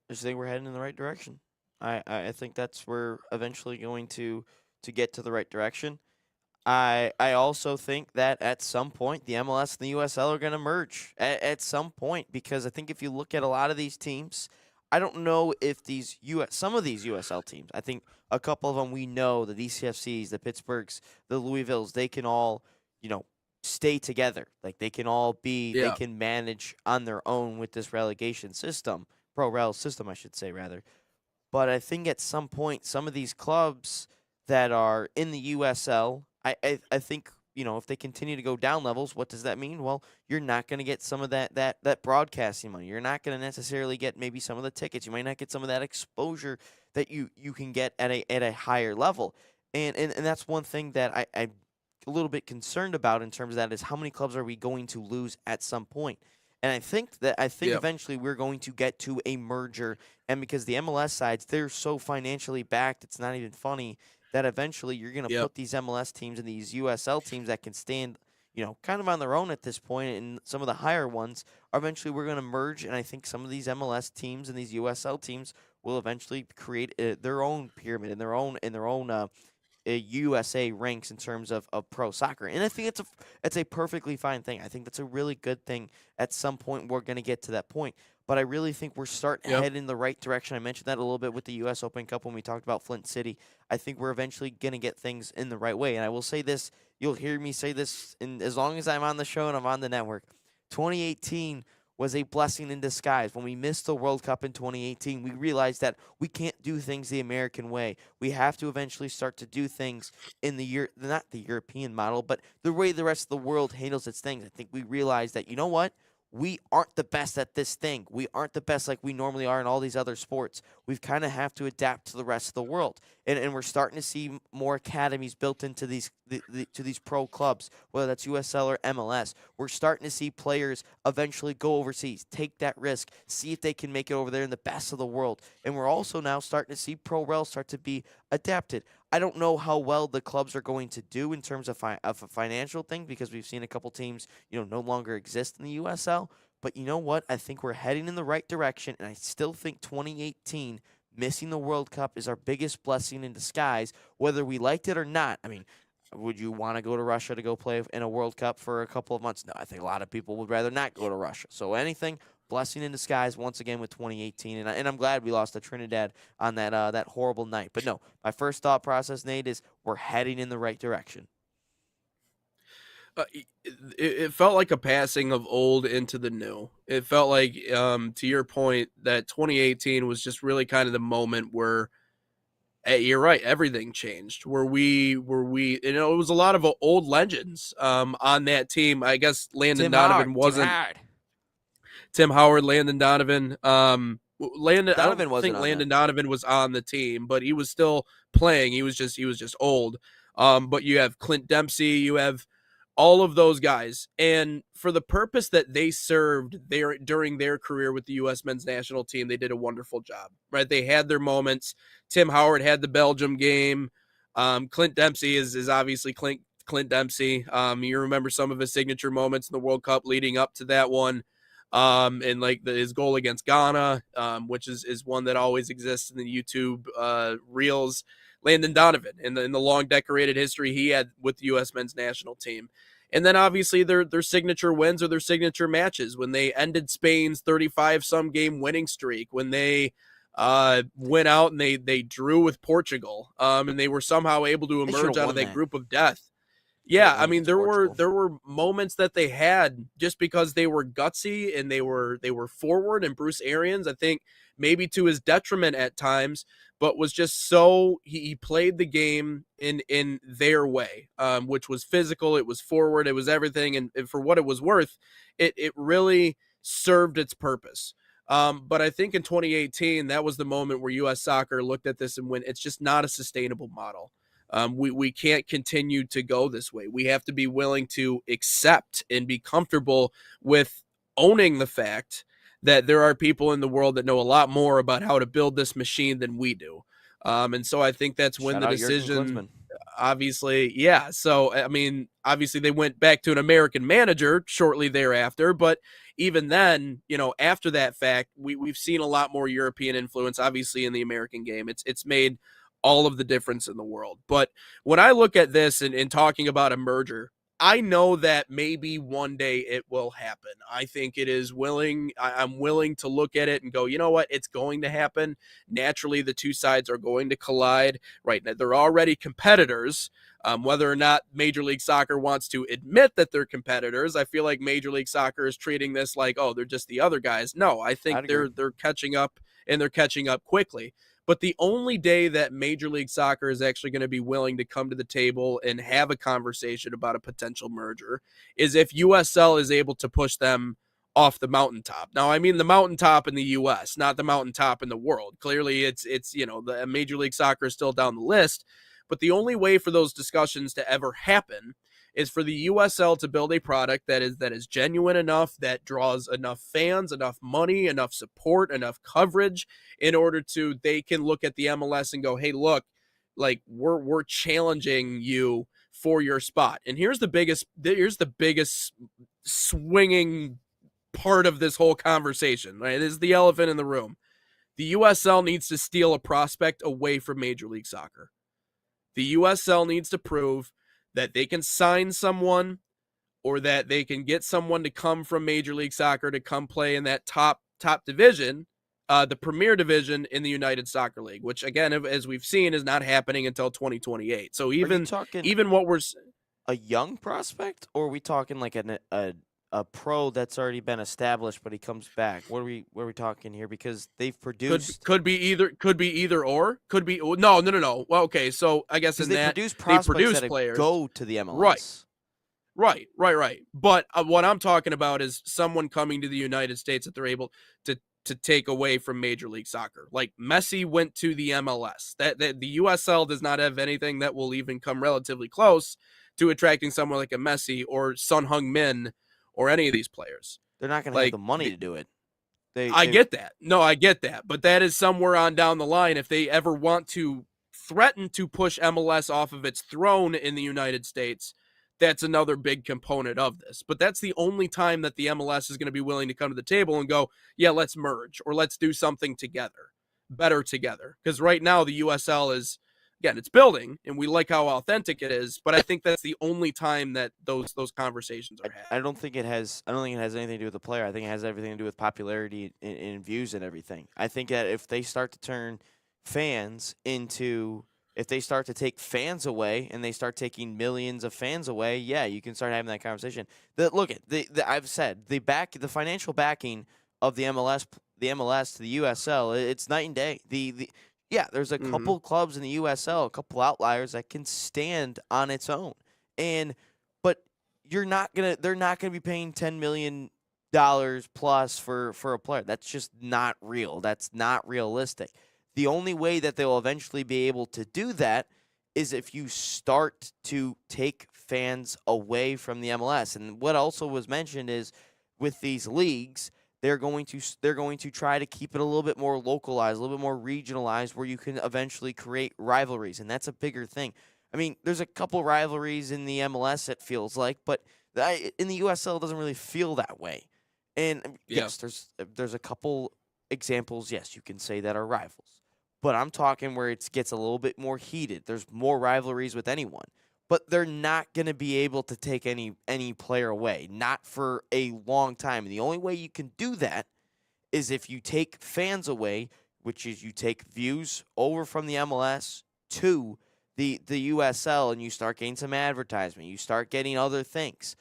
I just think we're heading in the right direction. I think that's we're eventually going to get to the right direction. I also think that at some point the MLS and the USL are going to merge at some point, because I think if you look at a lot of these teams, I don't know if some of these USL teams, I think a couple of them we know, the DCFCs, the Pittsburghs, the Louisvilles, they can all, stay together. Like they can all they can manage on their own with this relegation system, pro rel system, I should say rather. But I think at some point, some of these clubs that are in the USL, I think, if they continue to go down levels, what does that mean? Well, you're not going to get some of that broadcasting money. You're not going to necessarily get maybe some of the tickets. You might not get some of that exposure that you can get at a higher level. And that's one thing that I'm a little bit concerned about in terms of that, is how many clubs are we going to lose at some point? And I think Yep. eventually we're going to get to a merger. And because the MLS sides, they're so financially backed, it's not even funny that eventually you're going to Yep. put these MLS teams and these USL teams that can stand, kind of on their own at this point, and some of the higher ones are eventually we're going to merge. And I think some of these MLS teams and these USL teams will eventually create their own pyramid and their own USA ranks in terms of pro soccer. And I think it's a perfectly fine thing. I think that's a really good thing. At some point, we're going to get to that point. But I really think we're starting to Yep. head in the right direction. I mentioned that a little bit with the U.S. Open Cup when we talked about Flint City. I think we're eventually going to get things in the right way. And I will say this, you'll hear me say this as long as I'm on the show and I'm on the network. 2018 was a blessing in disguise. When we missed the World Cup in 2018, we realized that we can't do things the American way. We have to eventually start to do things in not the European model, but the way the rest of the world handles its things. I think we realized that, you know what? We aren't the best at this thing. We aren't the best like we normally are in all these other sports. We've kind of have to adapt to the rest of the world, and we're starting to see more academies built into these to these pro clubs, whether that's USL or MLS. We're starting to see players eventually go overseas, take that risk, see if they can make it over there in the best of the world, and we're also now starting to see pro rel start to be adapted. I don't know how well the clubs are going to do in terms of a financial thing because we've seen a couple teams, no longer exist in the USL. But you know what? I think we're heading in the right direction, and I still think 2018 missing the World Cup is our biggest blessing in disguise, whether we liked it or not. I mean, would you want to go to Russia to go play in a World Cup for a couple of months? No, I think a lot of people would rather not go to Russia. So anything, blessing in disguise once again with 2018, and I'm glad we lost to Trinidad on that horrible night. But no, my first thought process, Nate, is we're heading in the right direction. It felt like a passing of old into the new. It felt like, to your point, that 2018 was just really kind of the moment where, you're right, everything changed. Where we, it was a lot of old legends on that team. I guess Landon Donovan wasn't. Tim Howard, Landon Donovan. I don't think Landon Donovan was on the team, but he was still playing. He was just old. But you have Clint Dempsey, you have all of those guys, and for the purpose that they served during their career with the U.S. men's national team, they did a wonderful job, right? They had their moments. Tim Howard had the Belgium game. Clint Dempsey is obviously Clint Dempsey. You remember some of his signature moments in the World Cup leading up to that one, and like his goal against Ghana, which is one that always exists in the YouTube reels. Landon Donovan in the long decorated history he had with the U.S. men's national team. And then obviously their signature wins or their signature matches when they ended Spain's 35-some game winning streak, when they went out and they drew with Portugal, and they were somehow able to emerge out of that group of death. Yeah, I mean there were moments that they had just because they were gutsy and they were forward, and Bruce Arians, I think maybe to his detriment at times, but was just so he played the game in their way, which was physical, it was forward, it was everything, and for what it was worth, it really served its purpose. But I think in 2018, that was the moment where U.S. Soccer looked at this and went, it's just not a sustainable model. We can't continue to go this way. We have to be willing to accept and be comfortable with owning the fact that there are people in the world that know a lot more about how to build this machine than we do. And so I think that's when the decision, obviously, yeah. So, I mean, obviously they went back to an American manager shortly thereafter, but even then, after that fact, we've seen a lot more European influence, obviously, in the American game. It's made all of the difference in the world. But when I look at this and talking about a merger, I know that maybe one day it will happen. I think it is I'm willing to look at it and go, you know what? It's going to happen. Naturally, the two sides are going to collide. Right now, they're already competitors. Whether or not Major League Soccer wants to admit that they're competitors, I feel like Major League Soccer is treating this like, oh, they're just the other guys. No, I think they're catching up, and they're catching up quickly. But the only day that Major League Soccer is actually going to be willing to come to the table and have a conversation about a potential merger is if USL is able to push them off the mountaintop. Now, I mean the mountaintop in the U.S., not the mountaintop in the world. Clearly, it's the Major League Soccer is still down the list. But the only way for those discussions to ever happen is for the USL to build a product that is genuine enough, that draws enough fans, enough money, enough support, enough coverage in order to they can look at the MLS and go, "Hey, look, like we're challenging you for your spot." And here's the biggest swinging part of this whole conversation, right? This is the elephant in the room. The USL needs to steal a prospect away from Major League Soccer. The USL needs to prove that they can sign someone or that they can get someone to come from Major League Soccer to come play in that top division, the premier division in the United Soccer League, which again, as we've seen, is not happening until 2028. So even what we're a young prospect, or are we talking like a pro that's already been established, but he comes back? What are we talking here? Because they've produced could be either or. Could be no. Well, okay, so I guess in they that produce prospects they produce that players go to the MLS. Right. But what I'm talking about is someone coming to the United States that they're able to take away from Major League Soccer. Like Messi went to the MLS. That the USL does not have anything that will even come relatively close to attracting someone like a Messi or Son Heung-min or any of these players. They're not going to have the money to do it. I get that. No, I get that. But that is somewhere on down the line. If they ever want to threaten to push MLS off of its throne in the United States, that's another big component of this. But that's the only time that the MLS is going to be willing to come to the table and go, yeah, let's merge or let's do something together, better together. Because right now the USL is, again, it's building and we like how authentic it is. But I think that's the only time that those conversations are had. I don't think it has anything to do with the player. I think it has everything to do with popularity and views and everything. I think that if they start to turn fans into if they start to take fans away and they start taking millions of fans away, yeah, you can start having that conversation. I've said the financial backing of the MLS to the USL, it's night and day. There's a couple clubs in the USL, a couple outliers that can stand on its own, but they're not gonna be paying $10 million plus for a player. That's just not real. That's not realistic. The only way that they will eventually be able to do that is if you start to take fans away from the MLS. And what also was mentioned is with these leagues, they're going to try to keep it a little bit more localized, a little bit more regionalized, where you can eventually create rivalries, and that's a bigger thing. I mean, there's a couple rivalries in the MLS, it feels like, but in the USL, it doesn't really feel that way. And yes, there's a couple examples, yes, you can say that are rivals. But I'm talking where it gets a little bit more heated. There's more rivalries with anyone. But they're not going to be able to take any player away, not for a long time. And the only way you can do that is if you take fans away, which is you take views over from the MLS to the USL, and you start getting some advertisement. You start getting other things.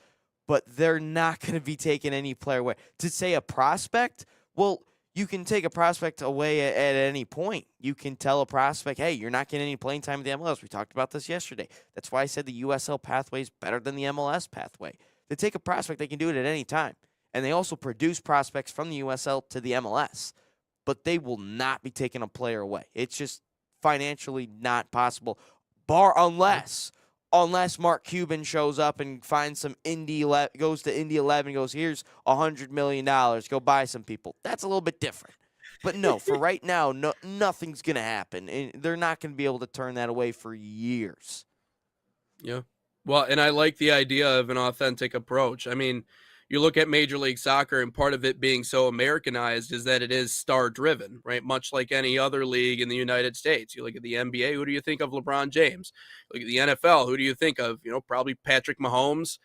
But they're not going to be taking any player away. To say a prospect, well, you can take a prospect away at any point. You can tell a prospect, hey, you're not getting any playing time in the MLS. We talked about this yesterday. That's why I said the USL pathway is better than the MLS pathway. They take a prospect, they can do it at any time. And they also produce prospects from the USL to the MLS. But they will not be taking a player away. It's just financially not possible, unless Mark Cuban shows up and finds some goes to Indy 11 and goes, here's $100 million, go buy some people. That's a little bit different. But no, for right now, nothing's going to happen. And they're not going to be able to turn that away for years. Yeah. Well, and I like the idea of an authentic approach. I mean, you look at Major League Soccer, and part of it being so Americanized is that it is star-driven, right? Much like any other league in the United States. You look at the NBA, who do you think of? LeBron James. Look at the NFL, who do you think of? Probably Patrick Mahomes.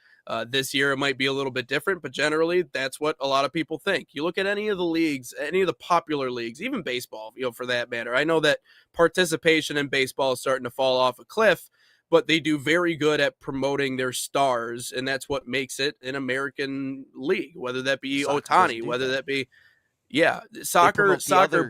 This year it might be a little bit different, but generally that's what a lot of people think. You look at any of the leagues, any of the popular leagues, even baseball, for that matter. I know that participation in baseball is starting to fall off a cliff, but they do very good at promoting their stars, and that's what makes it an American league, whether that be Ohtani, whether that be, soccer,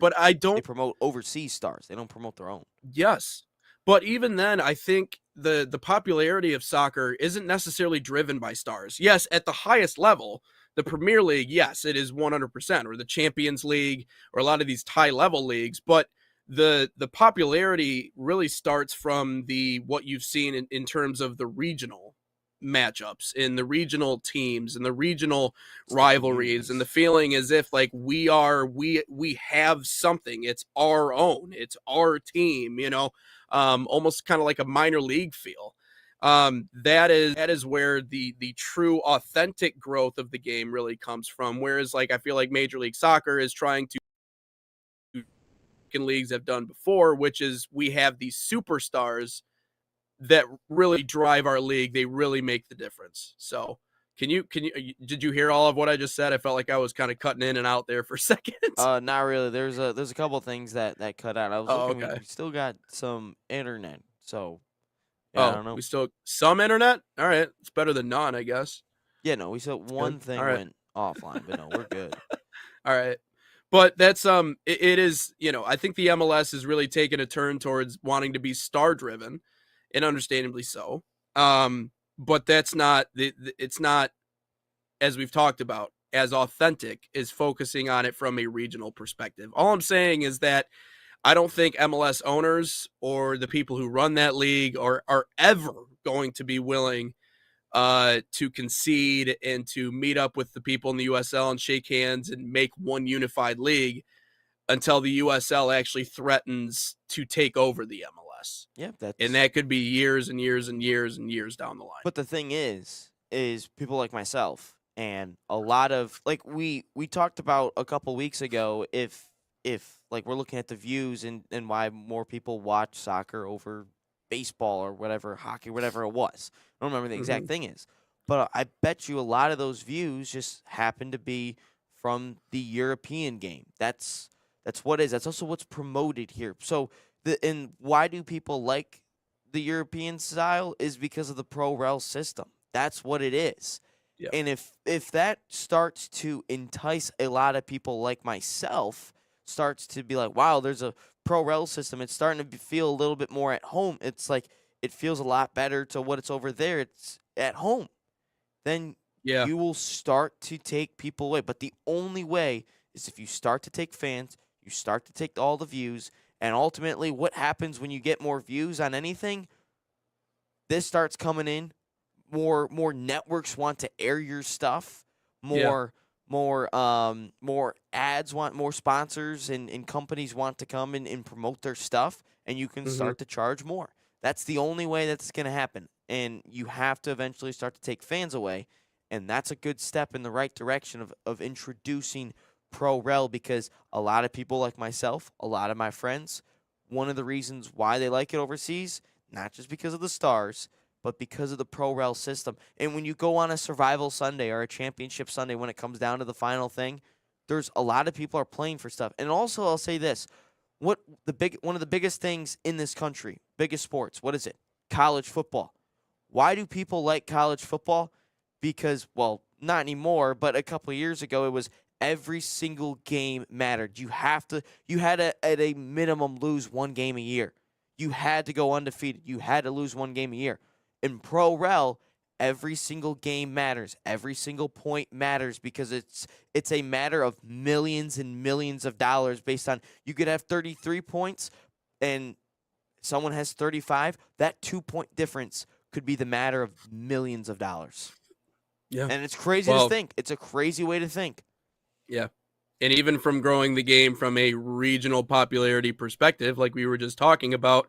but they promote overseas stars. They don't promote their own. Yes. But even then, I think the popularity of soccer isn't necessarily driven by stars. Yes, at the highest level, the Premier League, yes, it is 100%, or the Champions League, or a lot of these high-level leagues, but the popularity really starts from what you've seen in terms of the regional matchups, in the regional teams, and the regional It's the rivalries, and the communities. feeling as if like we have something. It's our own. It's our team. Almost kind of like a minor league feel. That is where the true authentic growth of the game really comes from. Whereas like I feel like Major League Soccer is trying to leagues have done before, which is we have these superstars that really drive our league. They really make the difference. So did you hear all of what I just said? I felt like I was kind of cutting in and out there for a second. Not really. There's a couple things that cut out. I was Oh, looking. okay. We still got some internet, so yeah, I don't know. We still some internet? All right. It's better than none, I guess. Yeah, no, we still Good. one thing All right. went offline, but no, we're good. All right. But that's it is, I think the MLS is really taking a turn towards wanting to be star driven, and understandably so. But that's not it's not, as we've talked about, as authentic as focusing on it from a regional perspective. All I'm saying is that I don't think MLS owners or the people who run that league are ever going to be willing to concede and to meet up with the people in the USL and shake hands and make one unified league until the USL actually threatens to take over the MLS. Yeah, And that could be years and years and years and years down the line. But the thing is people like myself and a lot of like we talked about a couple weeks ago if like we're looking at the views and why more people watch soccer over baseball or whatever, hockey, whatever it was. I don't remember the exact thing is. But I bet you a lot of those views just happen to be from the European game. That's what it is. That's also what's promoted here. So and why do people like the European style is because of the pro rel system. That's what it is. Yep. And if that starts to entice a lot of people like myself, starts to be like, wow, there's a pro rel system. It's starting to feel a little bit more at home. It's like it feels a lot better to what it's over there. It's at home. Then you will start to take people away. But the only way is if you start to take fans, you start to take all the views, and ultimately what happens when you get more views on anything? This starts coming in. More networks want to air your stuff. More ads want, more sponsors and companies want to come in and promote their stuff, and you can start to charge more. That's the only way that's going to happen. And you have to eventually start to take fans away. And that's a good step in the right direction of introducing pro rel, because a lot of people like myself, a lot of my friends, one of the reasons why they like it overseas, not just because of the stars, but because of the pro rel system. And when you go on a survival Sunday or a championship Sunday, when it comes down to the final thing, there's a lot of people are playing for stuff. And also, I'll say this: one of the biggest things in this country, biggest sports, what is it? College football. Why do people like college football? Because, well, not anymore, but a couple of years ago, it was every single game mattered. You had to, at a minimum, lose one game a year. You had to go undefeated. You had to lose one game a year. In pro rel, every single game matters. Every single point matters, because it's a matter of millions and millions of dollars based on, you could have 33 points and someone has 35. That 2-point difference could be the matter of millions of dollars. Yeah. And it's crazy to think. It's a crazy way to think. Yeah. And even from growing the game from a regional popularity perspective, like we were just talking about,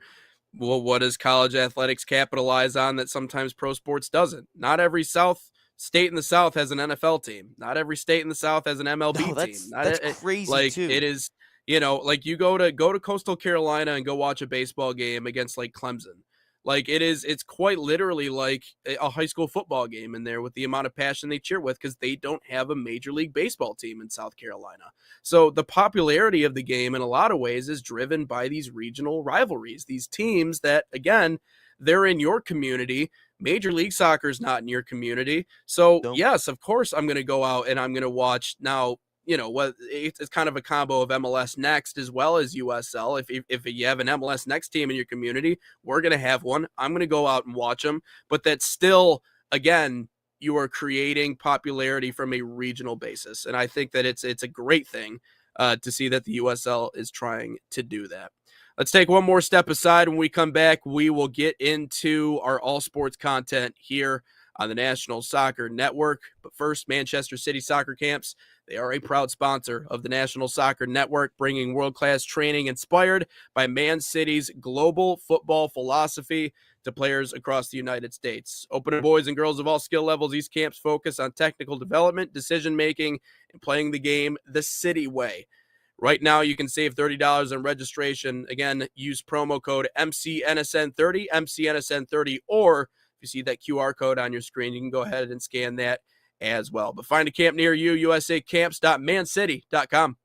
well, what does college athletics capitalize on that sometimes pro sports doesn't? Not every state in the South has an NFL team. Not every state in the South has an MLB team. That's crazy too. It is, like you go to Coastal Carolina and go watch a baseball game against like Clemson. Like it's quite literally like a high school football game in there with the amount of passion they cheer with, because they don't have a Major League Baseball team in South Carolina. So the popularity of the game in a lot of ways is driven by these regional rivalries, these teams that, again, they're in your community. Major League Soccer is not in your community. So yes, of course, I'm going to go out and I'm going to watch now. It's kind of a combo of MLS Next as well as USL. If you have an MLS Next team in your community, we're going to have one. I'm going to go out and watch them. But that's still, again, you are creating popularity from a regional basis. And I think that it's a great thing to see that the USL is trying to do that. Let's take one more step aside. When we come back, we will get into our all sports content here on the National Soccer Network. But first, Manchester City Soccer Camps. They are a proud sponsor of the National Soccer Network, bringing world-class training inspired by Man City's global football philosophy to players across the United States. Open to boys and girls of all skill levels, these camps focus on technical development, decision-making, and playing the game the City way. Right now, you can save $30 on registration. Again, use promo code MCNSN30, MCNSN30, or if you see that QR code on your screen, you can go ahead and scan that as well. But find a camp near you, usacamps.mancity.com.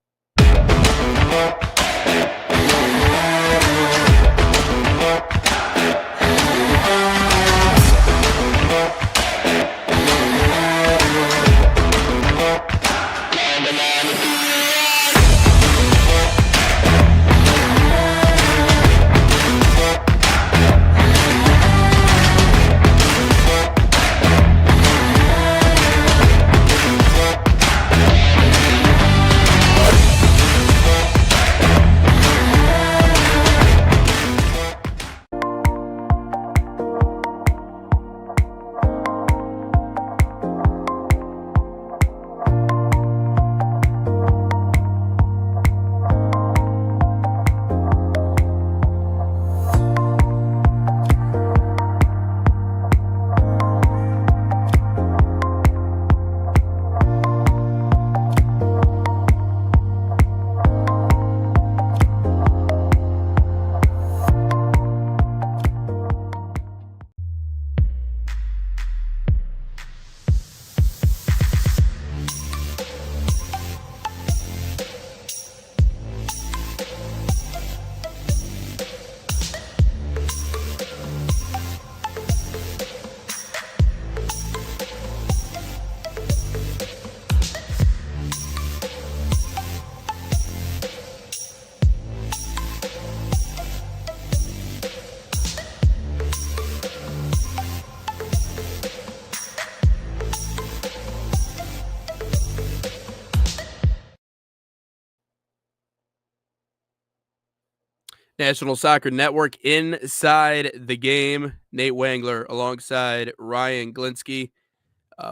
National Soccer Network inside the game. Nate Wangler alongside Ryan Glinsky,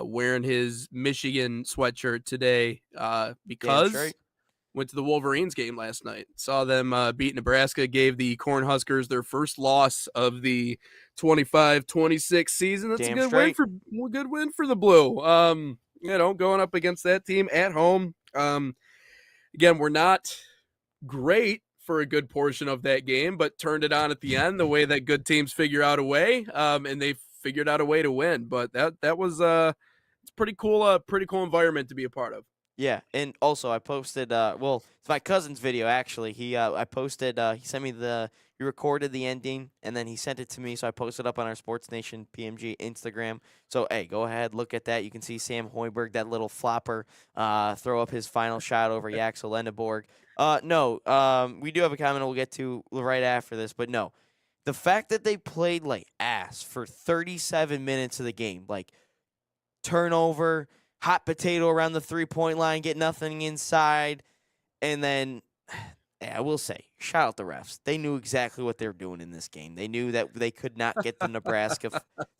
wearing his Michigan sweatshirt today because right. went to the Wolverines game last night. Saw them beat Nebraska, gave the Cornhuskers their first loss of the 25-26 season. That's Damn a good win for the Blue. Going up against that team at home. Again, we're not great for a good portion of that game, but turned it on at the end the way that good teams figure out a way, and they figured out a way to win. But that was it's pretty cool environment to be a part of. Yeah, and also I posted it's my cousin's video actually. He sent me he recorded the ending and then he sent it to me, so I posted up on our Sports Nation PMG Instagram. So hey, go ahead, look at that. You can see Sam Hoiberg, that little flopper, throw up his final shot over Yaxel Lendeborg. We do have a comment we'll get to right after this, but no. The fact that they played like ass for 37 minutes of the game, like turnover, hot potato around the three-point line, get nothing inside, and then, I will say, shout out the refs. They knew exactly what they were doing in this game. They knew that they could not get the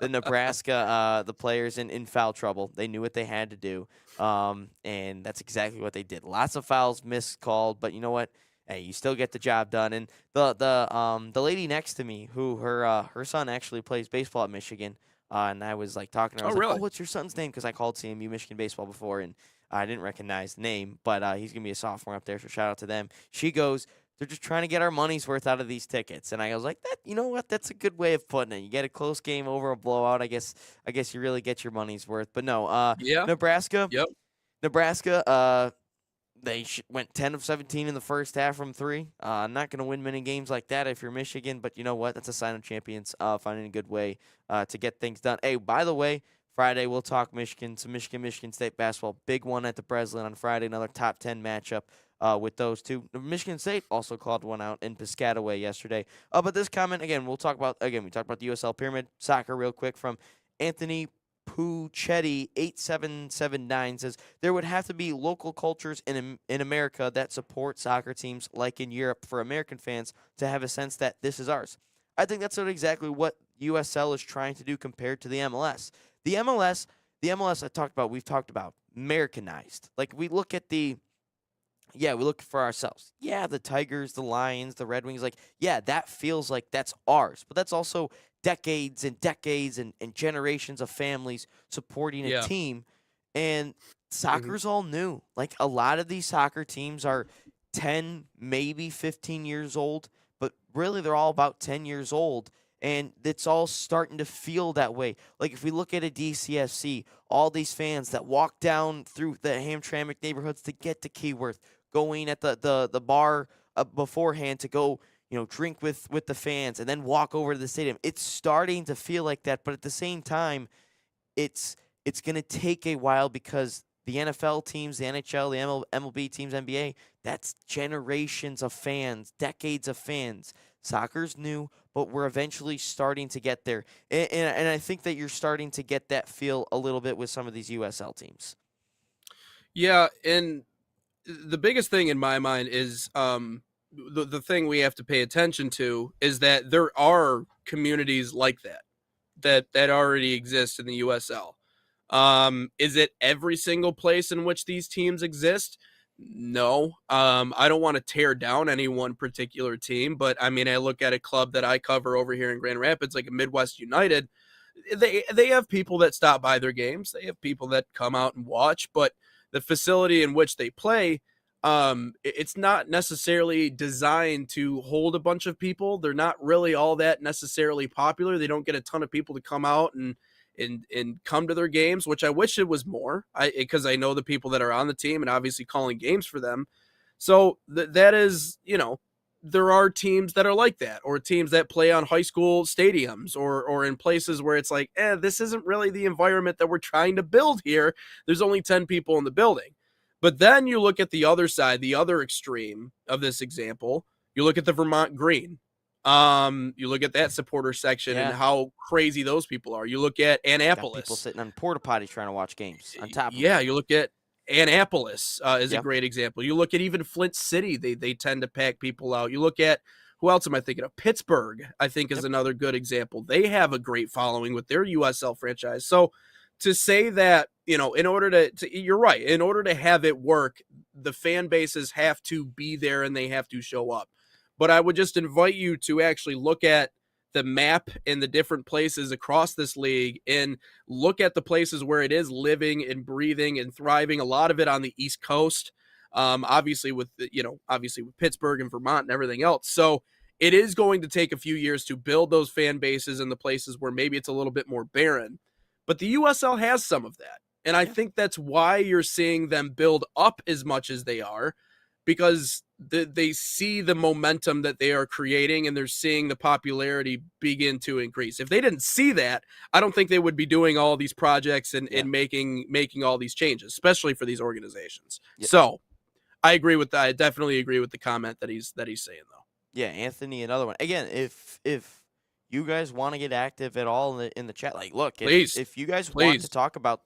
the players in foul trouble. They knew what they had to do, and that's exactly what they did. Lots of fouls miscalled, but you know what? Hey, you still get the job done. And the lady next to me, who her son actually plays baseball at Michigan. And I was like talking to her. I was like, really? "Oh, what's your son's name?" Because I called CMU Michigan baseball before, and I didn't recognize the name. But he's gonna be a sophomore up there, so shout out to them. She goes, "They're just trying to get our money's worth out of these tickets." And I was like, "That, you know what? That's a good way of putting it. You get a close game over a blowout. I guess you really get your money's worth." But no, Yeah. Nebraska. Yep. Nebraska. They went 10 of 17 in the first half from three. Not going to win many games like that if you're Michigan, but you know what? That's a sign of champions, finding a good way to get things done. Hey, by the way, Friday we'll talk Michigan State basketball. Big one at the Breslin on Friday, another top 10 matchup with those two. Michigan State also called one out in Piscataway yesterday. But this comment, again, we talked about the USL Pyramid Soccer real quick from Anthony Puchetti 8779 says there would have to be local cultures in America that support soccer teams like in Europe for American fans to have a sense that this is ours. I think that's exactly what USL is trying to do compared to the MLS. The MLS we've talked about Americanized. Like we look at we look for ourselves. Yeah, the Tigers, the Lions, the Red Wings, like, yeah, that feels like that's ours. But that's also decades and decades and generations of families supporting a Yeah. team. And Mm-hmm. soccer's all new. Like a lot of these soccer teams are 10, maybe 15 years old, but really they're all about 10 years old. And it's all starting to feel that way. Like if we look at a DCFC, all these fans that walk down through the Hamtramck neighborhoods to get to Keyworth, going at the bar beforehand to go, drink with the fans and then walk over to the stadium. It's starting to feel like that, but at the same time, it's going to take a while because the NFL teams, the NHL, the MLB teams, NBA, that's generations of fans, decades of fans. Soccer's new, but we're eventually starting to get there. And I think that you're starting to get that feel a little bit with some of these USL teams. Yeah, and the biggest thing in my mind is the thing we have to pay attention to is that there are communities like that already exist in the USL. Is it every single place in which these teams exist? No. I don't want to tear down any one particular team, but I mean, I look at a club that I cover over here in Grand Rapids, like a Midwest United. They have people that stop by their games. They have people that come out and watch, but the facility in which they play, it's not necessarily designed to hold a bunch of people. They're not really all that necessarily popular. They don't get a ton of people to come out and come to their games, which I wish it was more, because I know the people that are on the team and obviously calling games for them. So that is, there are teams that are like that, or teams that play on high school stadiums or in places where it's like, this isn't really the environment that we're trying to build here. There's only 10 people in the building. But then you look at the other side, the other extreme of this example, you look at the Vermont Green. You look at that supporter section and how crazy those people are. You look at Annapolis. Got people sitting on porta potties trying to watch games on top of it. You look at Annapolis is a great example. You look at even Flint City, they tend to pack people out. You look at, who else am I thinking of? Pittsburgh, I think, is another good example. They have a great following with their USL franchise. So to say that, in order to you're right, in order to have it work, the fan bases have to be there and they have to show up. But I would just invite you to actually look at the map in the different places across this league and look at the places where it is living and breathing and thriving. A lot of it on the East Coast, obviously with Pittsburgh and Vermont and everything else. So it is going to take a few years to build those fan bases in the places where maybe it's a little bit more barren. But the USL has some of that. And I think that's why you're seeing them build up as much as they are, because they see the momentum that they are creating and they're seeing the popularity begin to increase. If they didn't see that, I don't think they would be doing all these projects and making all these changes, especially for these organizations. Yeah. So I agree with that. I definitely agree with the comment that he's saying, though. Yeah, Anthony, another one. Again, if you guys want to get active at all in the chat, like, look, if you guys want to talk about,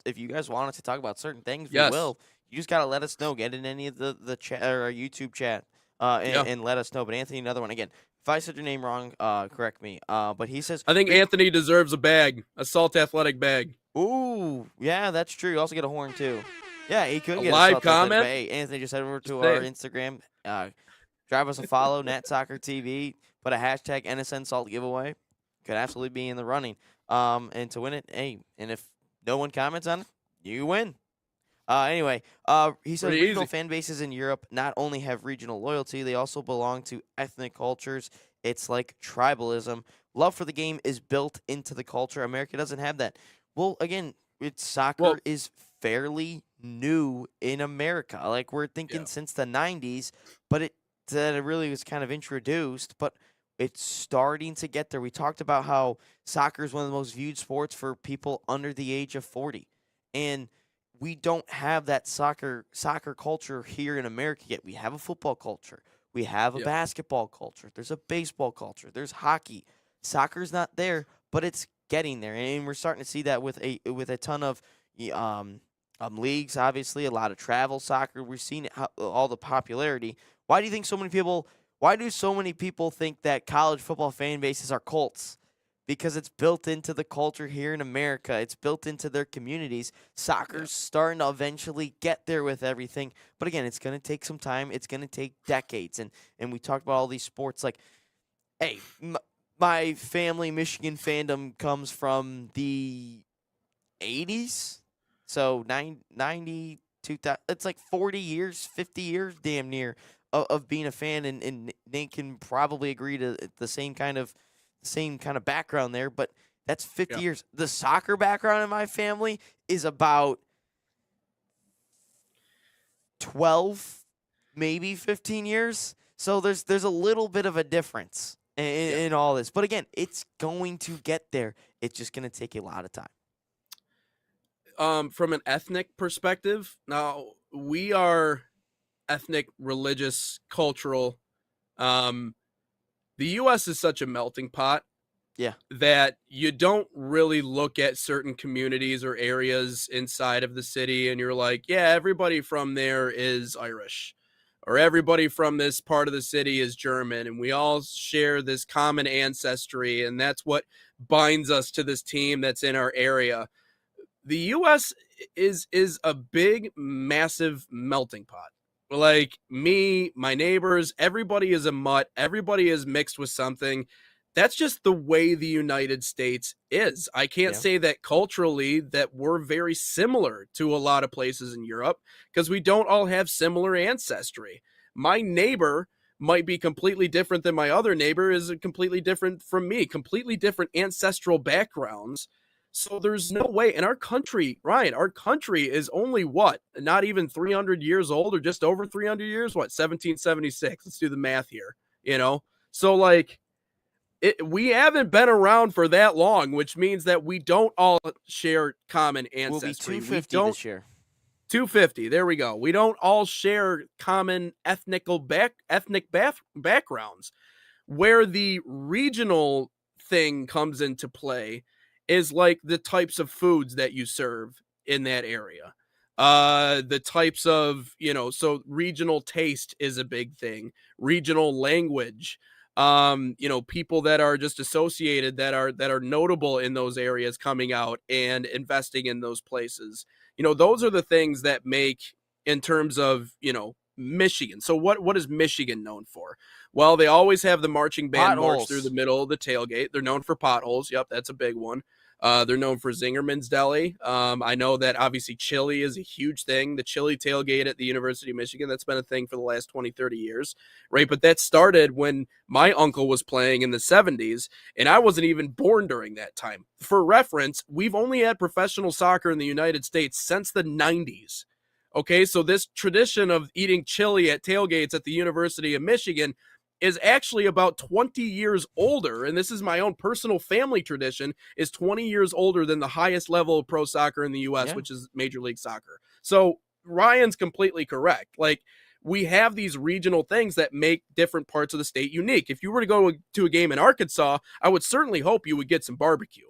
certain things, we will. You just got to let us know. Get in any of the chat or our YouTube chat and let us know. But Anthony, another one. Again, if I said your name wrong, correct me. But he says, I think Anthony deserves a bag, a Salt Athletic bag. Ooh, yeah, that's true. You also get a horn, too. Yeah, he could get live a Salt comment. Hey, Anthony, just head over to our Instagram. Drive us a follow, Nat Soccer TV. Put a hashtag NSN Salt giveaway. Could absolutely be in the running. And to win it, hey, and if no one comments on it, you win. Anyway, he said regional fan bases in Europe not only have regional loyalty, they also belong to ethnic cultures. It's like tribalism. Love for the game is built into the culture. America doesn't have that. Well, again, soccer is fairly new in America. Like, we're thinking since the 90s, but it really was kind of introduced, but it's starting to get there. We talked about how soccer is one of the most viewed sports for people under the age of 40. And we don't have that soccer culture here in America yet. We have a football culture. We have a basketball culture. There's a baseball culture. There's hockey. Soccer's not there, but it's getting there, and we're starting to see that with a ton of leagues. Obviously, a lot of travel soccer. We're seeing all the popularity. Why do you think so many people? Why do so many people think that college football fan bases are cults? because it's built into the culture here in America. It's built into their communities. Soccer's starting to eventually get there with everything. But again, it's going to take some time. It's going to take decades. And we talked about all these sports like, hey, my family Michigan fandom comes from the 80s. So 90, 2000, it's like 40 years, 50 years damn near of being a fan. And Nate can probably agree to the same kind of background there, but that's 50 years. The soccer background in my family is about 12, maybe 15 years. So there's a little bit of a difference in all this. But again, it's going to get there. It's just going to take a lot of time. From an ethnic perspective, now we are ethnic, religious, cultural. The U.S. is such a melting pot that you don't really look at certain communities or areas inside of the city and you're like, yeah, everybody from there is Irish or everybody from this part of the city is German and we all share this common ancestry and that's what binds us to this team that's in our area. The U.S. is a big, massive melting pot. Like me, my neighbors, everybody is a mutt. Everybody is mixed with something. That's just the way the United States is. I can't say that culturally that we're very similar to a lot of places in Europe because we don't all have similar ancestry. My neighbor might be completely different than my other neighbor is completely different from me, completely different ancestral backgrounds. So there's no way. And our country, Ryan, our country is only what? Not even 300 years old or just over 300 years? What? 1776. Let's do the math here, you know? So like we haven't been around for that long, which means that we don't all share common ancestry. We'll be 250 this year. 250. There we go. We don't all share common ethnic backgrounds. Where the regional thing comes into play is like the types of foods that you serve in that area. The types of, so regional taste is a big thing. Regional language, people that are just associated that are notable in those areas coming out and investing in those places. Those are the things that make in terms of, Michigan. So what is Michigan known for? Well, they always have the marching band march through the middle of the tailgate. They're known for potholes. Yep, that's a big one. They're known for Zingerman's Deli. I know that obviously chili is a huge thing. The chili tailgate at the University of Michigan, that's been a thing for the last 20, 30 years, right? But that started when my uncle was playing in the 70s, and I wasn't even born during that time. For reference, we've only had professional soccer in the United States since the 90s. Okay, so this tradition of eating chili at tailgates at the University of Michigan is actually about 20 years older, and this is my own personal family tradition, is 20 years older than the highest level of pro soccer in the U.S., which is Major League Soccer. So Ryan's completely correct. Like, we have these regional things that make different parts of the state unique. If you were to go to a game in Arkansas, I would certainly hope you would get some barbecue.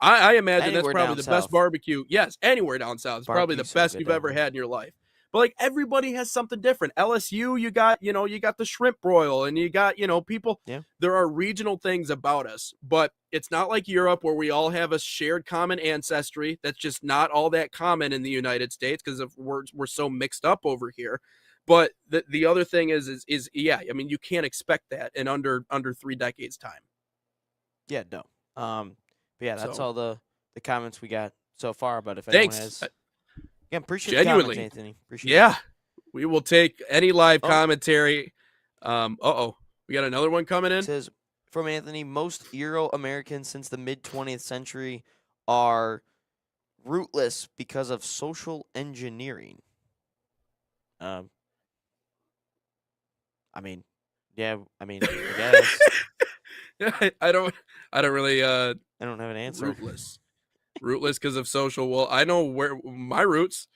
I imagine that's probably the best barbecue. Yes, anywhere down south. It's probably the best you've ever had in your life. But like everybody has something different. LSU, you got the shrimp broil and you got, people. Yeah. There are regional things about us, but it's not like Europe where we all have a shared common ancestry. That's just not all that common in the United States because we're so mixed up over here. But the other thing is yeah, I mean, you can't expect that in under 3 decades time. Yeah, no. But yeah, that's all the comments we got so far. But if anyone has, appreciate genuinely, the comments, Anthony. Appreciate it. We will take any live commentary. We got another one coming in. It says from Anthony, most Euro Americans since the mid 20th century are rootless because of social engineering. I guess. I don't really. I don't have an answer. Rootless because of social. Well, I know where my roots.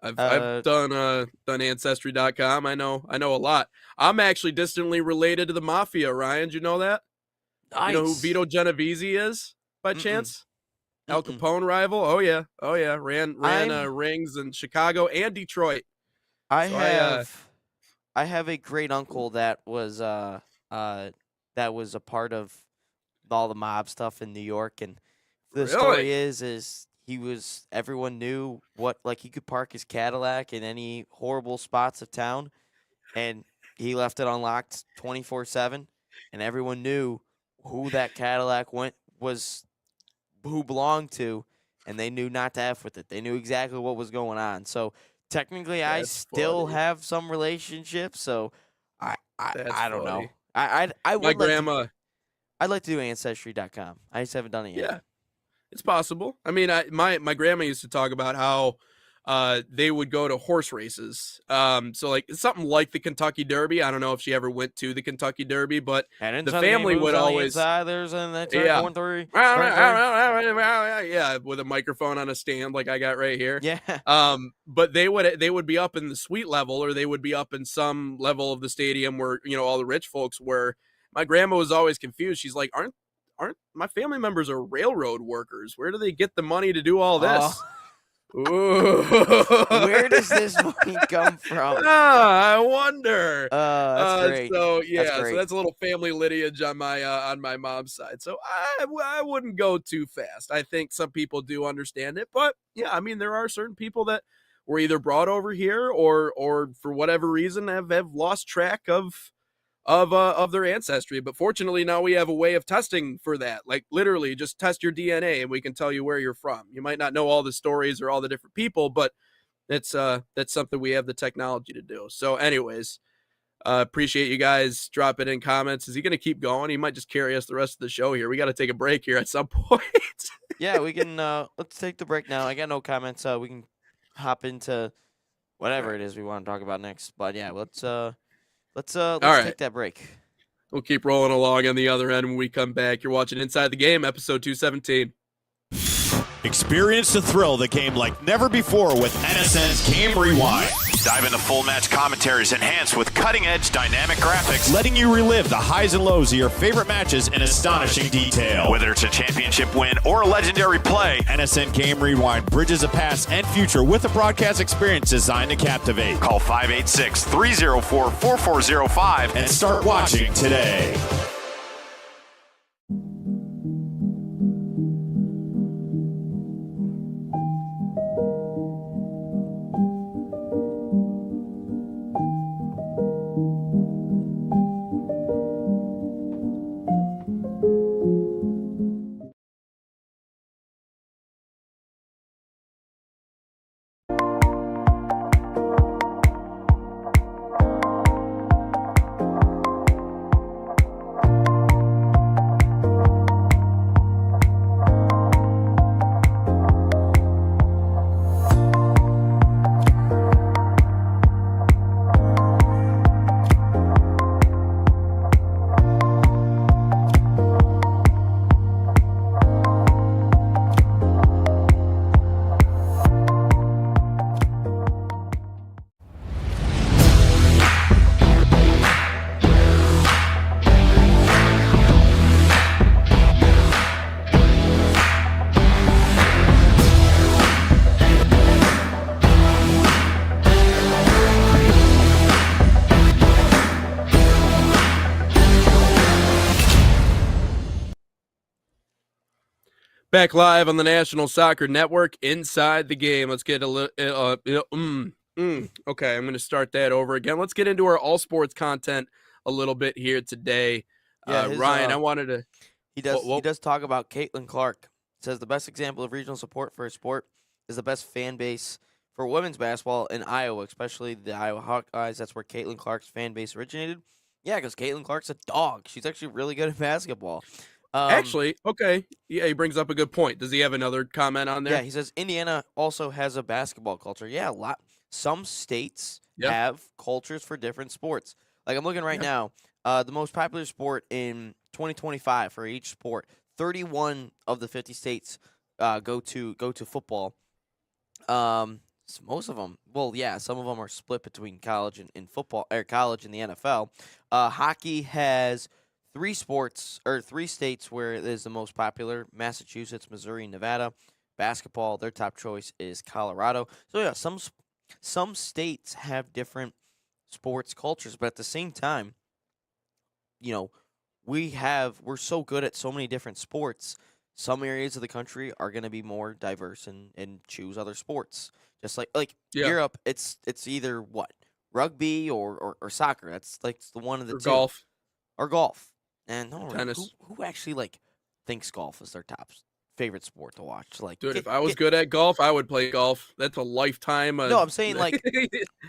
I've done ancestry.com. I know a lot. I'm actually distantly related to the mafia, Ryan. Do you know that? Nice. You know who Vito Genovese is by chance? Al Capone rival. Oh yeah. Ran rings in Chicago and Detroit. I have a great uncle that was a part of all the mob stuff in New York. And the Really? story is everyone knew he could park his Cadillac in any horrible spots of town, and he left it unlocked 24/7, and everyone knew who that Cadillac who belonged to, and they knew not to F with it. They knew exactly what was going on. So technically, I That's still funny. have some relationships. So I That's don't know. funny. I My would grandma. I'd like to do ancestry.com. I just haven't done it yet. Yeah, it's possible. I mean, my grandma used to talk about how they would go to horse races. So like something like the Kentucky Derby. I don't know if she ever went to the Kentucky Derby, but And the inside family game moves would on the always inside, there's an yeah. going through. Yeah, with a microphone on a stand like I got right here. Yeah. But they would be up in the suite level, or they would be up in some level of the stadium where all the rich folks were. My grandma was always confused. She's like, aren't my family members are railroad workers? Where do they get the money to do all this? Where does this money come from? I wonder. That's great. So That's great. so that's a little family lineage on my mom's side. So I wouldn't go too fast. I think some people do understand it, but yeah, I mean there are certain people that were either brought over here or for whatever reason have lost track of their ancestry. But fortunately now we have a way of testing for that. Like literally just test your DNA and we can tell you where you're from. You might not know all the stories or all the different people, but that's something we have the technology to do. So anyways, appreciate you guys dropping in comments. Is he going to keep going? He might just carry us the rest of the show here. We got to take a break here at some point. Yeah, we can let's take the break now. I got no comments, so we can hop into whatever it is we want to talk about next. But yeah, let's right. take that break. We'll keep rolling along on the other end when we come back. You're watching Inside the Game, episode 217. Experience the thrill of the game like never before with NSN's Game Rewind. Dive into full match commentaries enhanced with cutting-edge dynamic graphics, letting you relive the highs and lows of your favorite matches in astonishing detail. Whether it's a championship win or a legendary play, NSN Game Rewind bridges the past and future with a broadcast experience designed to captivate. Call 586-304-4405 and start watching today. Back live on the National Soccer Network, Inside the Game. Let's get a little. Okay, I'm going to start that over again. Let's get into our all sports content a little bit here today. Yeah, Ryan, I wanted to. He does talk about Caitlin Clark. Says the best example of regional support for a sport is the best fan base for women's basketball in Iowa, especially the Iowa Hawkeyes. That's where Caitlin Clark's fan base originated. Yeah, because Caitlin Clark's a dog. She's actually really good at basketball. Actually, okay. Yeah, he brings up a good point. Does he have another comment on there? Yeah, he says Indiana also has a basketball culture. Yeah, a lot. Some states have cultures for different sports. Like I'm looking right now, the most popular sport in 2025 for each sport. 31 of the 50 states go to football. Most of them, some of them are split between college and football, or college and the NFL. Hockey has three states where it is the most popular: Massachusetts, Missouri, Nevada. Basketball, their top choice is Colorado. So yeah, some states have different sports cultures, but at the same time, we're so good at so many different sports. Some areas of the country are going to be more diverse and choose other sports. Just like Yeah. Europe, it's either what rugby or soccer. That's like the one of the Or two. golf. Or golf. And no, Tennis. who actually like thinks golf is their top favorite sport to watch? Like, Dude, if I was good at golf, I would play golf. That's a lifetime. No, I'm saying like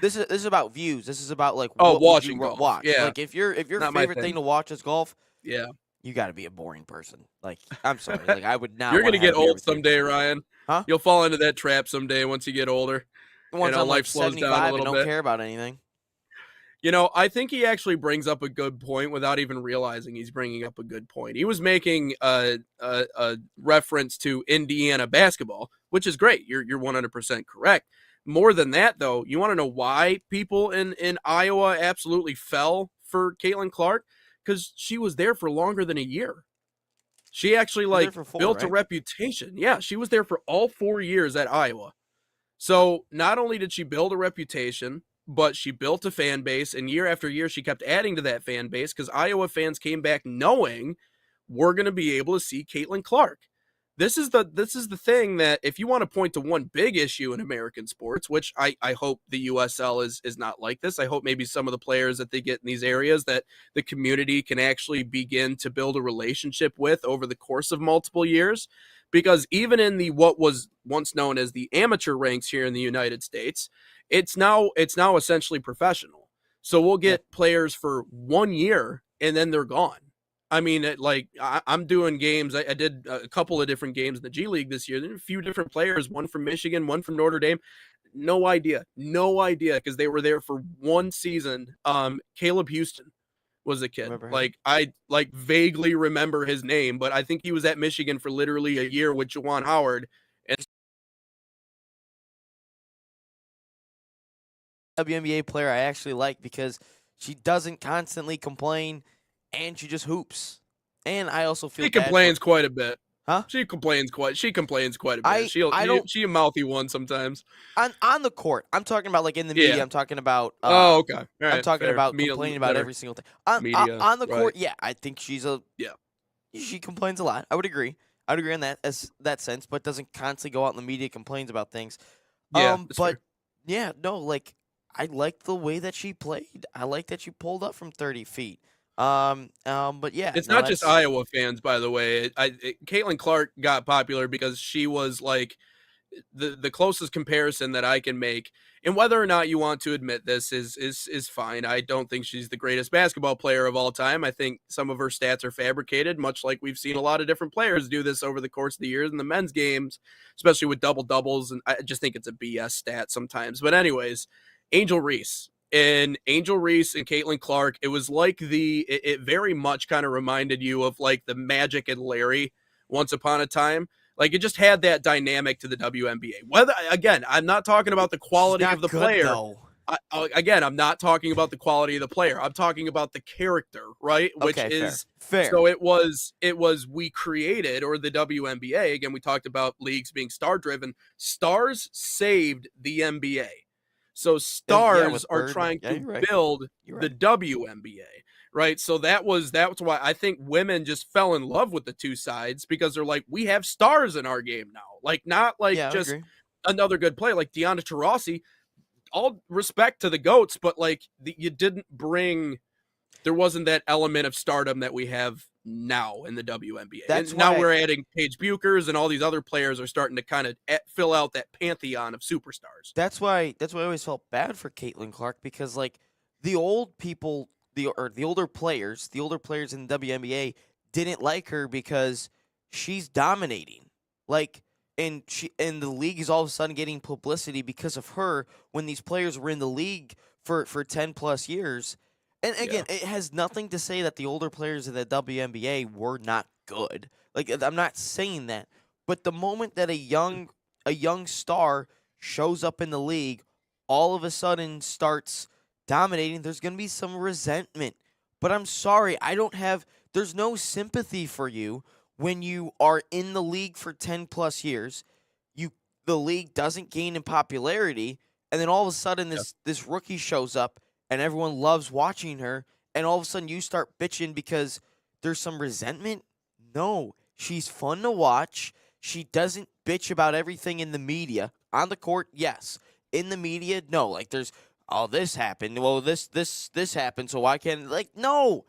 this is about views. This is about like Oh, what would you watching golf. watch. Yeah. Like if your Not my favorite thing. thing to watch is golf, yeah. you got to be a boring person. Like I'm sorry, like I would not. You're going gonna to get old someday, Ryan. Huh? You'll fall into that trap someday once you get older. Once know, I'm life like slows down a 75 and little don't bit. care about anything. You know, I think he actually brings up a good point without even realizing he's bringing up a good point. He was making a reference to Indiana basketball, which is great. You're 100% correct. More than that, though, you want to know why people in Iowa absolutely fell for Caitlin Clark? Because she was there for longer than a year. She actually was there for 4, built a right? reputation. Yeah, she was there for all 4 years at Iowa. So not only did she build a reputation, but she built a fan base, and year after year she kept adding to that fan base because Iowa fans came back knowing we're going to be able to see Caitlin Clark. This is the thing that if you want to point to one big issue in American sports, which I hope the USL is not like this. I hope maybe some of the players that they get in these areas that the community can actually begin to build a relationship with over the course of multiple years. Because even in the what was once known as the amateur ranks here in the United States, it's now essentially professional. So we'll get players for 1 year and then they're gone. I mean, I'm doing games. I did a couple of different games in the G League this year. There are a few different players, one from Michigan, one from Notre Dame. No idea because they were there for one season. Caleb Houston was a kid. Remember him? Like I vaguely remember his name, but I think he was at Michigan for literally a year with Juwan Howard. WNBA player I actually like because she doesn't constantly complain and she just hoops. And I also feel She bad complains quite a bit. Huh? She complains quite a bit. I don't- She a mouthy one sometimes. on the court. I'm talking about like in the media. Yeah. I'm talking about Oh, okay. All I'm right, talking fair. about Media complaining about better. every single thing. On the Media, court, yeah, I think she's Yeah. She complains a lot. I would agree. I would agree on that sense, but doesn't constantly go out in the media complains about things. Yeah, that's But fair. yeah, no, like I liked the way that she played. I like that she pulled up from 30 feet. But yeah, It's no, not just that's- Iowa fans, by the way. Caitlin Clark got popular because she was like the closest comparison that I can make. And whether or not you want to admit this is fine. I don't think she's the greatest basketball player of all time. I think some of her stats are fabricated, much like we've seen a lot of different players do this over the course of the years in the men's games, especially with double doubles. And I just think it's a BS stat sometimes. But anyways, Angel Reese. And Angel Reese and Caitlin Clark, it was like it very much kind of reminded you of like the Magic and Larry once upon a time. Like it just had that dynamic to the WNBA. Whether again, I'm not talking about the quality She's not of the good, player. though. I'm not talking about the quality of the player. I'm talking about the character, right? Which Okay, is fair. so it was we created, or the WNBA, again, we talked about leagues being star driven. Stars saved the NBA. So stars with are Bird. trying Yeah, to you're right. build You're the right. WNBA, right? So that's why I think women just fell in love with the two sides because they're like, we have stars in our game now. Like not like Yeah, I just agree. another good player like Deanna Taurasi. All respect to the GOATs, but like you didn't bring. There wasn't that element of stardom that we have now in the WNBA. That's and now why- we're adding Paige Buchers and all these other players are starting to kind of fill out that pantheon of superstars. That's why I always felt bad for Caitlin Clark because like the old people, the older players in the WNBA didn't like her because she's dominating. Like and the league is all of a sudden getting publicity because of her when these players were in the league for 10 plus years. And again, it has nothing to say that the older players in the WNBA were not good. Like I'm not saying that. But the moment that a young star shows up in the league, all of a sudden starts dominating, there's going to be some resentment. But I'm sorry, there's no sympathy for you when you are in the league for 10 plus years. The league doesn't gain in popularity, and then all of a sudden this rookie shows up and everyone loves watching her, and all of a sudden you start bitching because there's some resentment? No. She's fun to watch. She doesn't bitch about everything in the media. On the court, yes. In the media, no. Like there's, oh, this happened. Well, this happened, so why can't, like, no.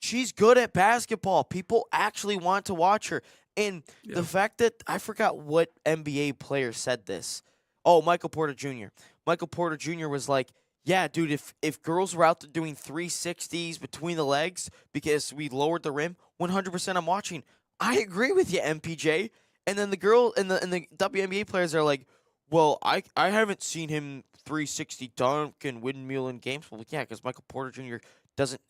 She's good at basketball. People actually want to watch her. And the fact that, I forgot what NBA player said this. Oh, Michael Porter Jr. Michael Porter Jr. was like, yeah, dude, if girls were out there doing 360s between the legs because we lowered the rim, 100% I'm watching. I agree with you, MPJ. And then the girl and the WNBA players are like, well, I haven't seen him 360 dunk and windmill in games. Well, yeah, because Michael Porter Jr.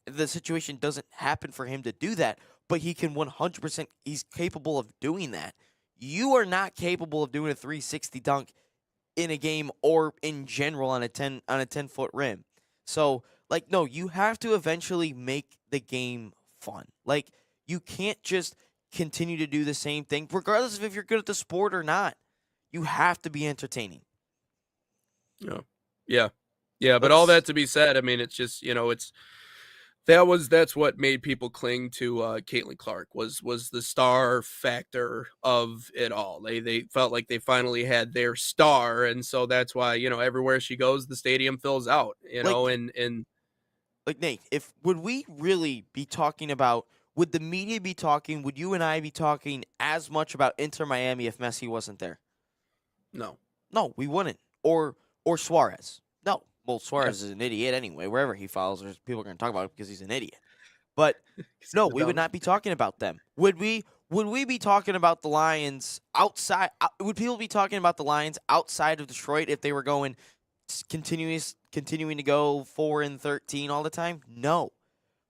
the situation doesn't happen for him to do that, but he can 100%, he's capable of doing that. You are not capable of doing a 360 dunk in a game or in general on a 10-foot rim. So, like, no, you have to eventually make the game fun. Like, you can't just continue to do the same thing, regardless of if you're good at the sport or not. You have to be entertaining. Yeah. But all that to be said, I mean, it's just, that's what made people cling to Caitlin Clark was the star factor of it all. They felt like they finally had their star, and so that's why everywhere she goes, the stadium fills out. And like, Nate, would we really be talking about? Would the media be talking? Would you and I be talking as much about Inter Miami if Messi wasn't there? No, we wouldn't. Or Suarez. No. Well, Suarez is an idiot anyway. Wherever he follows, there's people are going to talk about it because he's an idiot. But no, we would not be talking about them. Would we be talking about the Lions outside? Would people be talking about the Lions outside of Detroit if they were going continuing to go 4-13 all the time? No.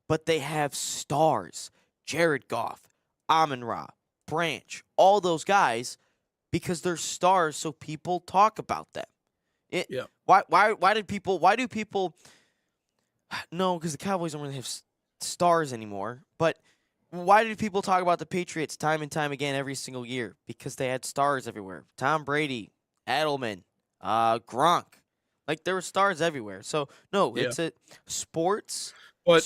But they have stars. Jared Goff, Amon-Ra, Branch, all those guys, because they're stars, so people talk about them. Why do people no, because the Cowboys don't really have stars anymore, but why did people talk about the Patriots time and time again every single year? Because they had stars everywhere. Tom Brady, Edelman, Gronk. Like, there were stars everywhere. So no, it's a sports. I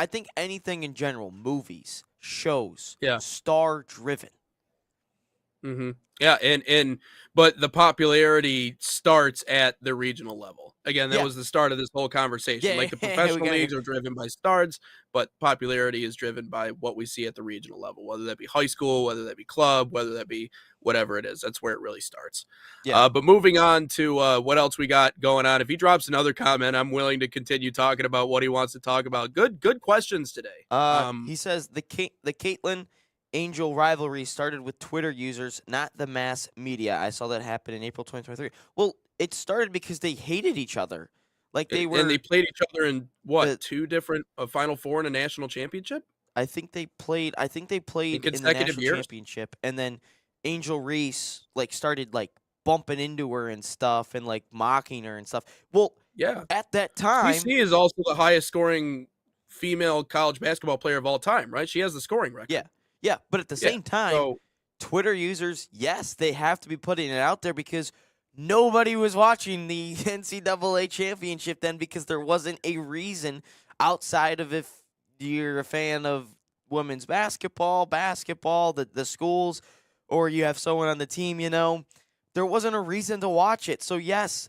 think anything in general, movies, shows, star driven. Mm-hmm. Yeah, but the popularity starts at the regional level. Again, that was the start of this whole conversation. Like, the professional leagues are driven by stars, but popularity is driven by what we see at the regional level, whether that be high school, whether that be club, whether that be whatever it is. That's where it really starts. But moving on to what else we got going on. If he drops another comment, I'm willing to continue talking about what he wants to talk about. Good questions today. He says the Caitlin Angel rivalry started with Twitter users, not the mass media. I saw that happen in April 2023. Well, it started because they hated each other. Like, they played each other in two different Final Four and a national championship? I think they played in the national championship, and then Angel Reese started bumping into her and stuff and mocking her and stuff. Well, yeah. At that time, TC is also the highest scoring female college basketball player of all time, right? She has the scoring record. Yeah, but at the same time, Twitter users, yes, they have to be putting it out there because nobody was watching the NCAA championship then because there wasn't a reason outside of if you're a fan of women's basketball, the schools, or you have someone on the team, there wasn't a reason to watch it. So yes,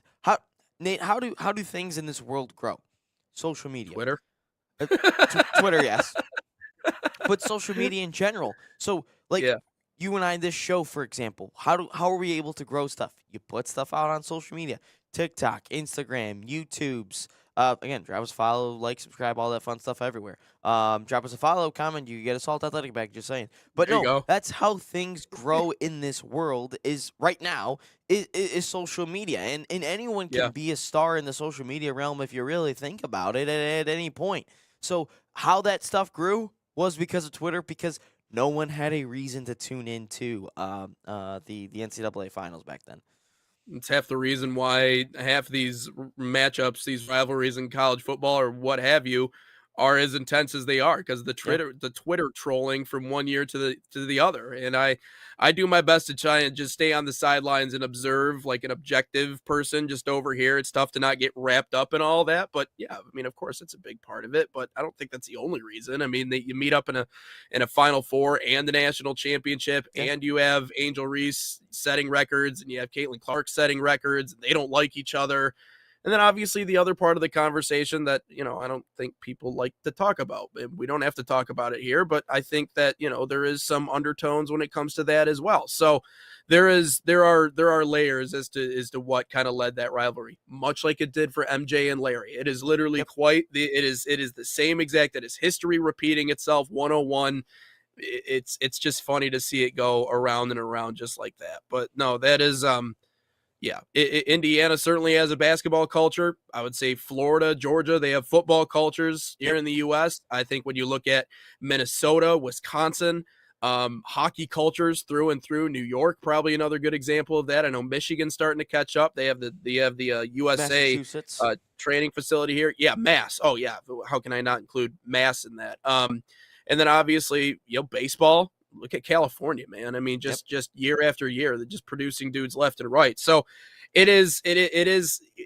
Nate, how do things in this world grow? Social media. Twitter? Twitter, yes. But social media in general. So, you and I, this show, for example, how are we able to grow stuff? You put stuff out on social media. TikTok, Instagram, YouTube's. Again, drop us a follow, like, subscribe, all that fun stuff everywhere. Drop us a follow, comment, you get a Salt Athletic bag, just saying. But that's how things grow in this world is right now is social media. And anyone can be a star in the social media realm if you really think about it at any point. So how that stuff grew was because of Twitter, because no one had a reason to tune into the NCAA finals back then. It's half the reason why half these matchups, these rivalries in college football or what have you, are as intense as they are because the Twitter trolling from one year to the other. And I do my best to try and just stay on the sidelines and observe like an objective person just over here. It's tough to not get wrapped up in all that, but yeah, I mean, of course, it's a big part of it, but I don't think that's the only reason. I mean, you meet up in a Final Four and the national championship, and you have Angel Reese setting records, and you have Caitlin Clark setting records, and they don't like each other. And then obviously the other part of the conversation that, I don't think people like to talk about. We don't have to talk about it here, but I think that, there is some undertones when it comes to that as well. So there are layers as to what kind of led that rivalry, much like it did for MJ and Larry. It is literally it is the same exact. It is history repeating itself 101. It's just funny to see it go around and around just like that. But no, that is yeah, Indiana certainly has a basketball culture. I would say Florida, Georgia, they have football cultures here in the U.S. I think when you look at Minnesota, Wisconsin, hockey cultures through and through. New York, probably another good example of that. I know Michigan's starting to catch up. They have the USA training facility here. Yeah, Mass. Oh yeah, how can I not include Mass in that? And then obviously, baseball. Look at California, man. I mean, just year after year, they're just producing dudes left and right. So it is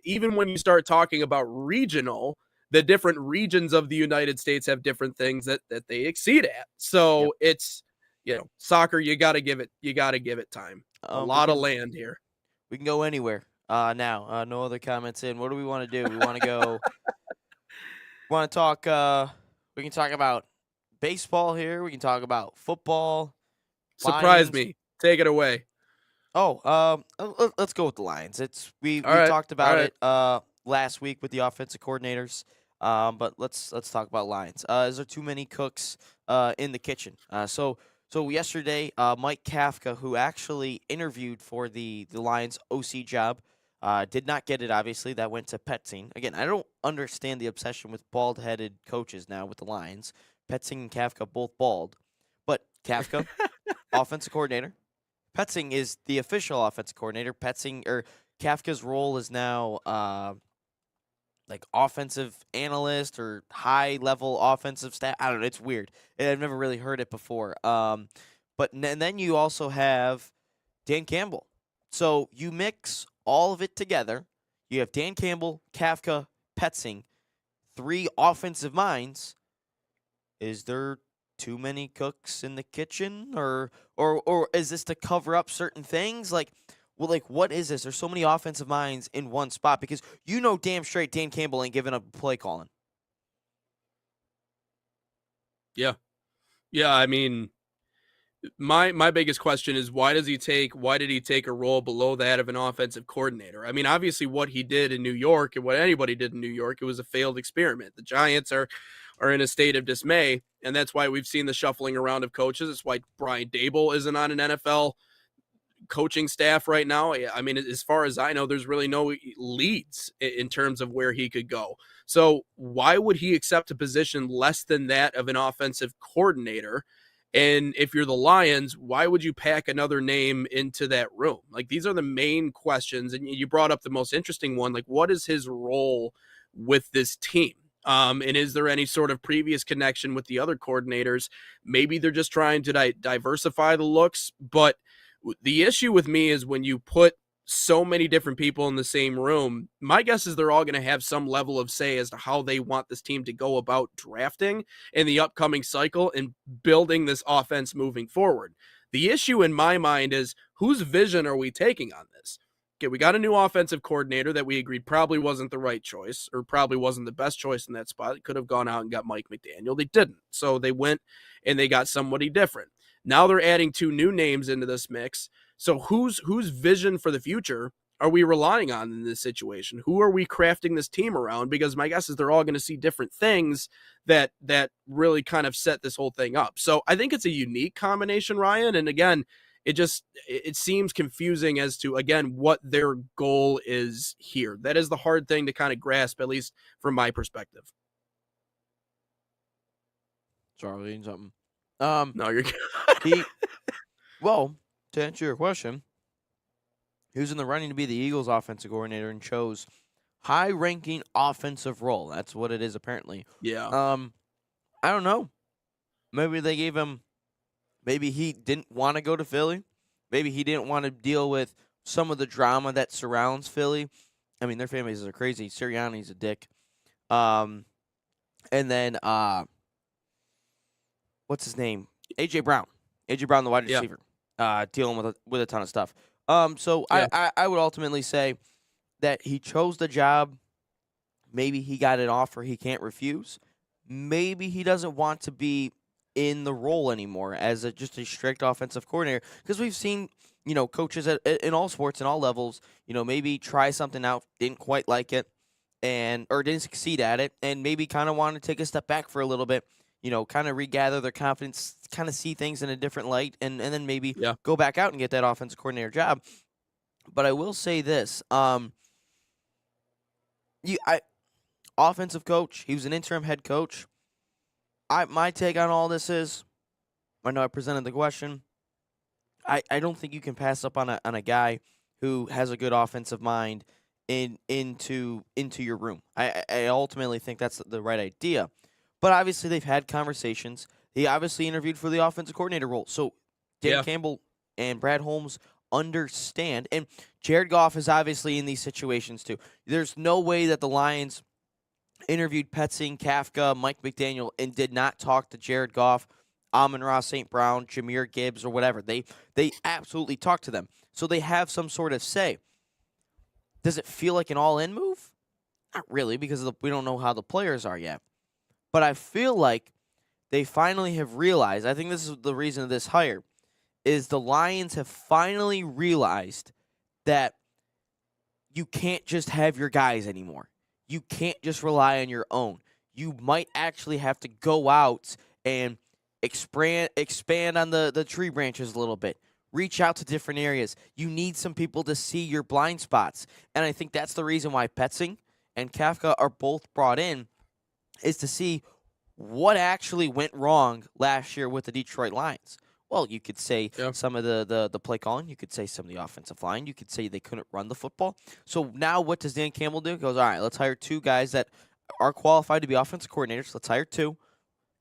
even when you start talking about regional, the different regions of the United States have different things that they exceed at. So it's, soccer, you got to give it time. A lot of land here. We can go anywhere now. No other comments in. What do we want to do? We want to go. We can talk about baseball here. We can talk about football. Surprise me. Take it away. Oh, let's go with the Lions. We talked about it last week with the offensive coordinators. But let's talk about Lions. Is there too many cooks in the kitchen? So yesterday, Mike Kafka, who actually interviewed for the Lions OC job, did not get it. Obviously, that went to Petzing. Again, I don't understand the obsession with bald-headed coaches now with the Lions. Petzing and Kafka both bald, but Kafka, offensive coordinator. Petzing is the official offensive coordinator. Kafka's role is now like offensive analyst or high-level offensive staff. I don't know. It's weird. I've never really heard it before. But then you also have Dan Campbell. So you mix all of it together. You have Dan Campbell, Kafka, Petzing, three offensive minds. Is there too many cooks in the kitchen, or is this to cover up certain things? What is this? There's so many offensive minds in one spot because damn straight Dan Campbell ain't giving up play calling. Yeah. I mean, my biggest question is why did he take a role below that of an offensive coordinator? I mean, obviously what he did in New York and what anybody did in New York, it was a failed experiment. The Giants are in a state of dismay, and that's why we've seen the shuffling around of coaches. It's why Brian Daboll isn't on an NFL coaching staff right now. I mean, as far as I know, there's really no leads in terms of where he could go. So why would he accept a position less than that of an offensive coordinator? And if you're the Lions, why would you pack another name into that room? Like, these are the main questions. And you brought up the most interesting one. Like, what is his role with this team? And is there any sort of previous connection with the other coordinators? Maybe they're just trying to diversify the looks. But the issue with me is when you put so many different people in the same room, my guess is they're all going to have some level of say as to how they want this team to go about drafting in the upcoming cycle and building this offense moving forward. The issue in my mind is, whose vision are we taking on this? Okay, we got a new offensive coordinator that we agreed probably wasn't the right choice, or probably wasn't the best choice in that spot. They could have gone out and got Mike McDaniel. They didn't. So they went and they got somebody different. Now they're adding two new names into this mix. So whose vision for the future are we relying on in this situation? Who are we crafting this team around? Because my guess is they're all going to see different things that really kind of set this whole thing up. So I think it's a unique combination, Ryan. And again, it seems confusing as to, again, what their goal is here. That is the hard thing to kind of grasp, at least from my perspective. Sorry, eating something. No, you're good. Well, to answer your question, he was in the running to be the Eagles offensive coordinator and chose high-ranking offensive role. That's what it is, apparently. Yeah. I don't know. Maybe they gave him. Maybe he didn't want to go to Philly. Maybe he didn't want to deal with some of the drama that surrounds Philly. I mean, their fan bases are crazy. Sirianni's a dick. And then what's his name? A.J. Brown. A.J. Brown, the wide receiver, dealing with a ton of stuff. So I would ultimately say that he chose the job. Maybe he got an offer he can't refuse. Maybe he doesn't want to be in the role anymore as just a strict offensive coordinator, because we've seen, coaches in all sports and all levels, maybe try something out, didn't quite like it, or didn't succeed at it, and maybe kind of want to take a step back for a little bit, kind of regather their confidence, kind of see things in a different light, and then maybe go back out and get that offensive coordinator job. But I will say this, offensive coach, he was an interim head coach. My take on all this is, I know I presented the question, I don't think you can pass up on a guy who has a good offensive mind into your room. I ultimately think that's the right idea. But obviously they've had conversations. He obviously interviewed for the offensive coordinator role. So Dan Campbell and Brad Holmes understand. And Jared Goff is obviously in these situations too. There's no way that the Lions interviewed Petzing, Kafka, Mike McDaniel, and did not talk to Jared Goff, Amon-Ra St. Brown, Jahmyr Gibbs, or whatever. They absolutely talked to them. So they have some sort of say. Does it feel like an all-in move? Not really, because we don't know how the players are yet. But I feel like they finally have realized, I think this is the reason of this hire, is the Lions have finally realized that you can't just have your guys anymore. You can't just rely on your own. You might actually have to go out and expand on the tree branches a little bit. Reach out to different areas. You need some people to see your blind spots. And I think that's the reason why Petzing and Kafka are both brought in, is to see what actually went wrong last year with the Detroit Lions. Well, you could say some of the play calling. You could say some of the offensive line. You could say they couldn't run the football. So now what does Dan Campbell do? He goes, all right, let's hire two guys that are qualified to be offensive coordinators. Let's hire two.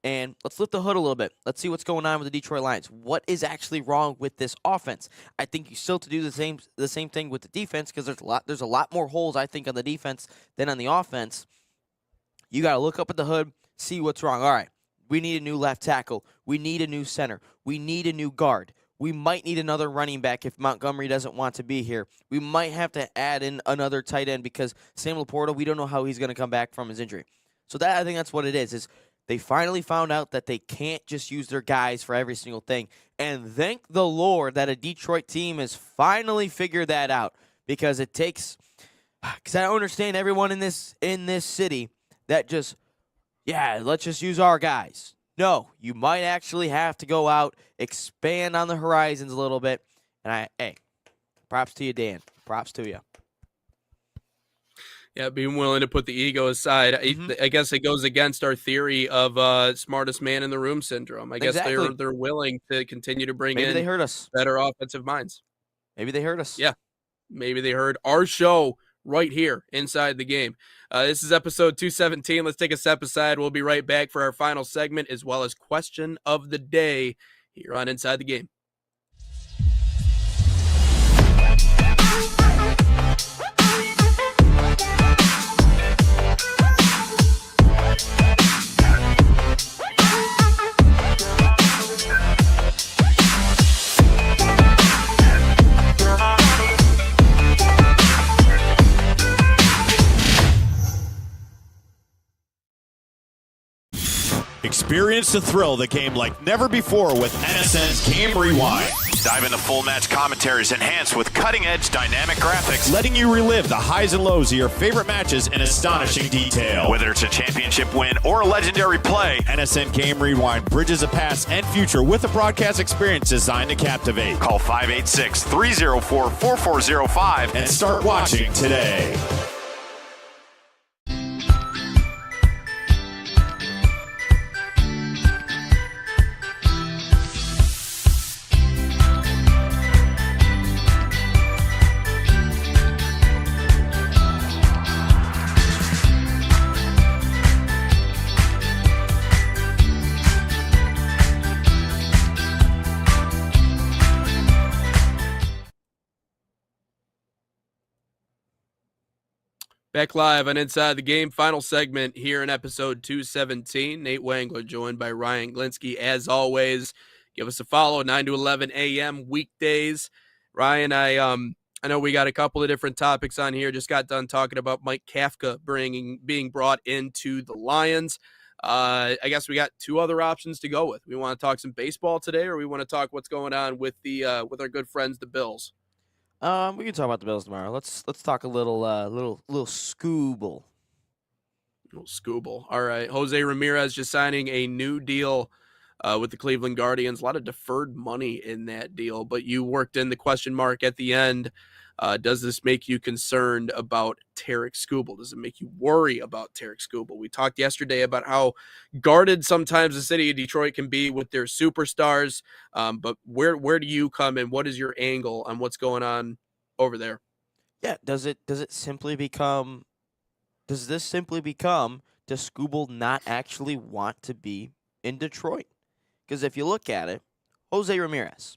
And let's lift the hood a little bit. Let's see what's going on with the Detroit Lions. What is actually wrong with this offense? I think you still to do the same thing with the defense, because there's a lot more holes, I think, on the defense than on the offense. You got to look up at the hood, see what's wrong. All right. We need a new left tackle. We need a new center. We need a new guard. We might need another running back if Montgomery doesn't want to be here. We might have to add in another tight end, because Sam Laporta, we don't know how he's going to come back from his injury. So I think that's what it is they finally found out that they can't just use their guys for every single thing. And thank the Lord that a Detroit team has finally figured that out, because it takes – because I understand everyone in this city that just – let's just use our guys. No, you might actually have to go out, expand on the horizons a little bit. And props to you, Dan. Props to you. Yeah, being willing to put the ego aside. I guess it goes against our theory of smartest man in the room syndrome. I guess they're willing to continue to bring in they heard us. Better offensive minds. Maybe they heard us. Yeah, maybe they heard our show right here inside the game. This is episode 217. Let's take a step aside. We'll be right back for our final segment, as well as question of the day here on Inside the Game. Experience the thrill of the game like never before with NSN's Game Rewind. Dive into full match commentaries enhanced with cutting-edge dynamic graphics, letting you relive the highs and lows of your favorite matches in astonishing detail. Whether it's a championship win or a legendary play, NSN Game Rewind bridges the past and future with a broadcast experience designed to captivate. Call 586-304-4405 and start watching today. Back live on Inside the Game, final segment here in episode 217. Nate Wangler joined by Ryan Glinsky. As always, give us a follow, 9 to 11 a.m. weekdays. Ryan, I know we got a couple of different topics on here. Just got done talking about Mike Kafka being brought into the Lions. I guess we got two other options to go with. We want to talk some baseball today, or we want to talk what's going on with with our good friends, the Bills. We can talk about the Bills tomorrow. Let's talk a little Scooble. Little Scooble. All right. Jose Ramirez just signing a new deal with the Cleveland Guardians. A lot of deferred money in that deal, but you worked in the question mark at the end. Does this make you concerned about Tarik Skubal? Does it make you worry about Tarik Skubal? We talked yesterday about how guarded sometimes the city of Detroit can be with their superstars. But where do you come in? What is your angle on what's going on over there? Yeah, does this simply become does Skubal not actually want to be in Detroit? Because if you look at it, Jose Ramirez,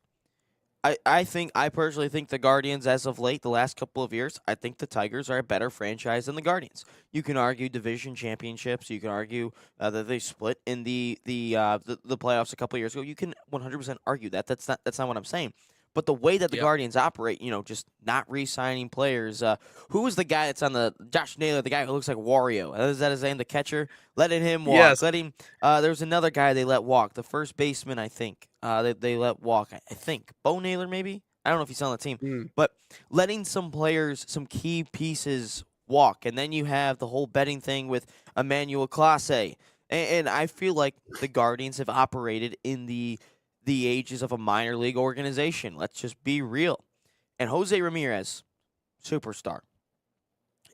I personally think the Guardians, as of late, the last couple of years, I think the Tigers are a better franchise than the Guardians. You can argue division championships. You can argue that they split in the playoffs a couple of years ago. You can 100% argue that. That's not what I'm saying. But the way that the Guardians operate, just not re-signing players. Who was the guy that's on the Josh Naylor, the guy who looks like Wario? Is that his name, the catcher? Letting him walk. Yes. There was another guy they let walk, the first baseman, I think. They let walk, I think. Bo Naylor, maybe? I don't know if he's on the team. But letting some players, some key pieces walk. And then you have the whole betting thing with Emmanuel Clase. And I feel like the Guardians have operated in the ages of a minor league organization. Let's just be real. And Jose Ramirez, superstar.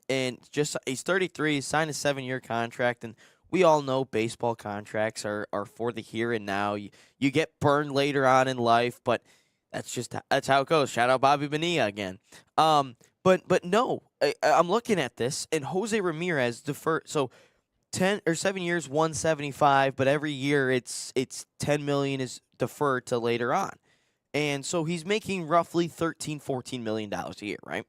And he's 33, he signed a 7-year contract, and we all know baseball contracts are for the here and now. You get burned later on in life, but that's how it goes. Shout out Bobby Bonilla again. But no, I'm looking at this, and Jose Ramirez deferred. So 10 or 7 years, 175, but every year it's $10 million is deferred to later on. And so he's making roughly $13-14 million a year, right?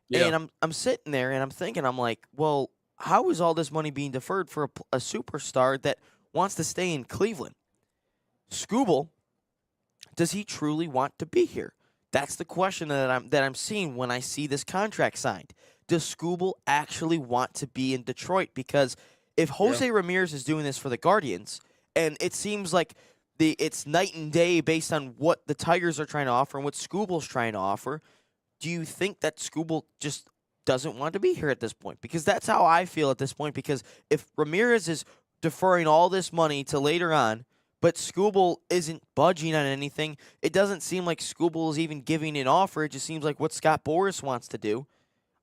Yeah. And I'm sitting there and I'm thinking, I'm like, well, how is all this money being deferred for a superstar that wants to stay in Cleveland? Skubal, does he truly want to be here? That's the question that I'm seeing when I see this contract signed. Does Skubal actually want to be in Detroit? Because if Jose Ramirez is doing this for the Guardians, and it seems like it's night and day based on what the Tigers are trying to offer and what Skubal's trying to offer, do you think that Skubal just doesn't want to be here at this point? Because that's how I feel at this point. Because if Ramirez is deferring all this money to later on, but Skubal isn't budging on anything, it doesn't seem like Skubal is even giving an offer. It just seems like what Scott Boras wants to do.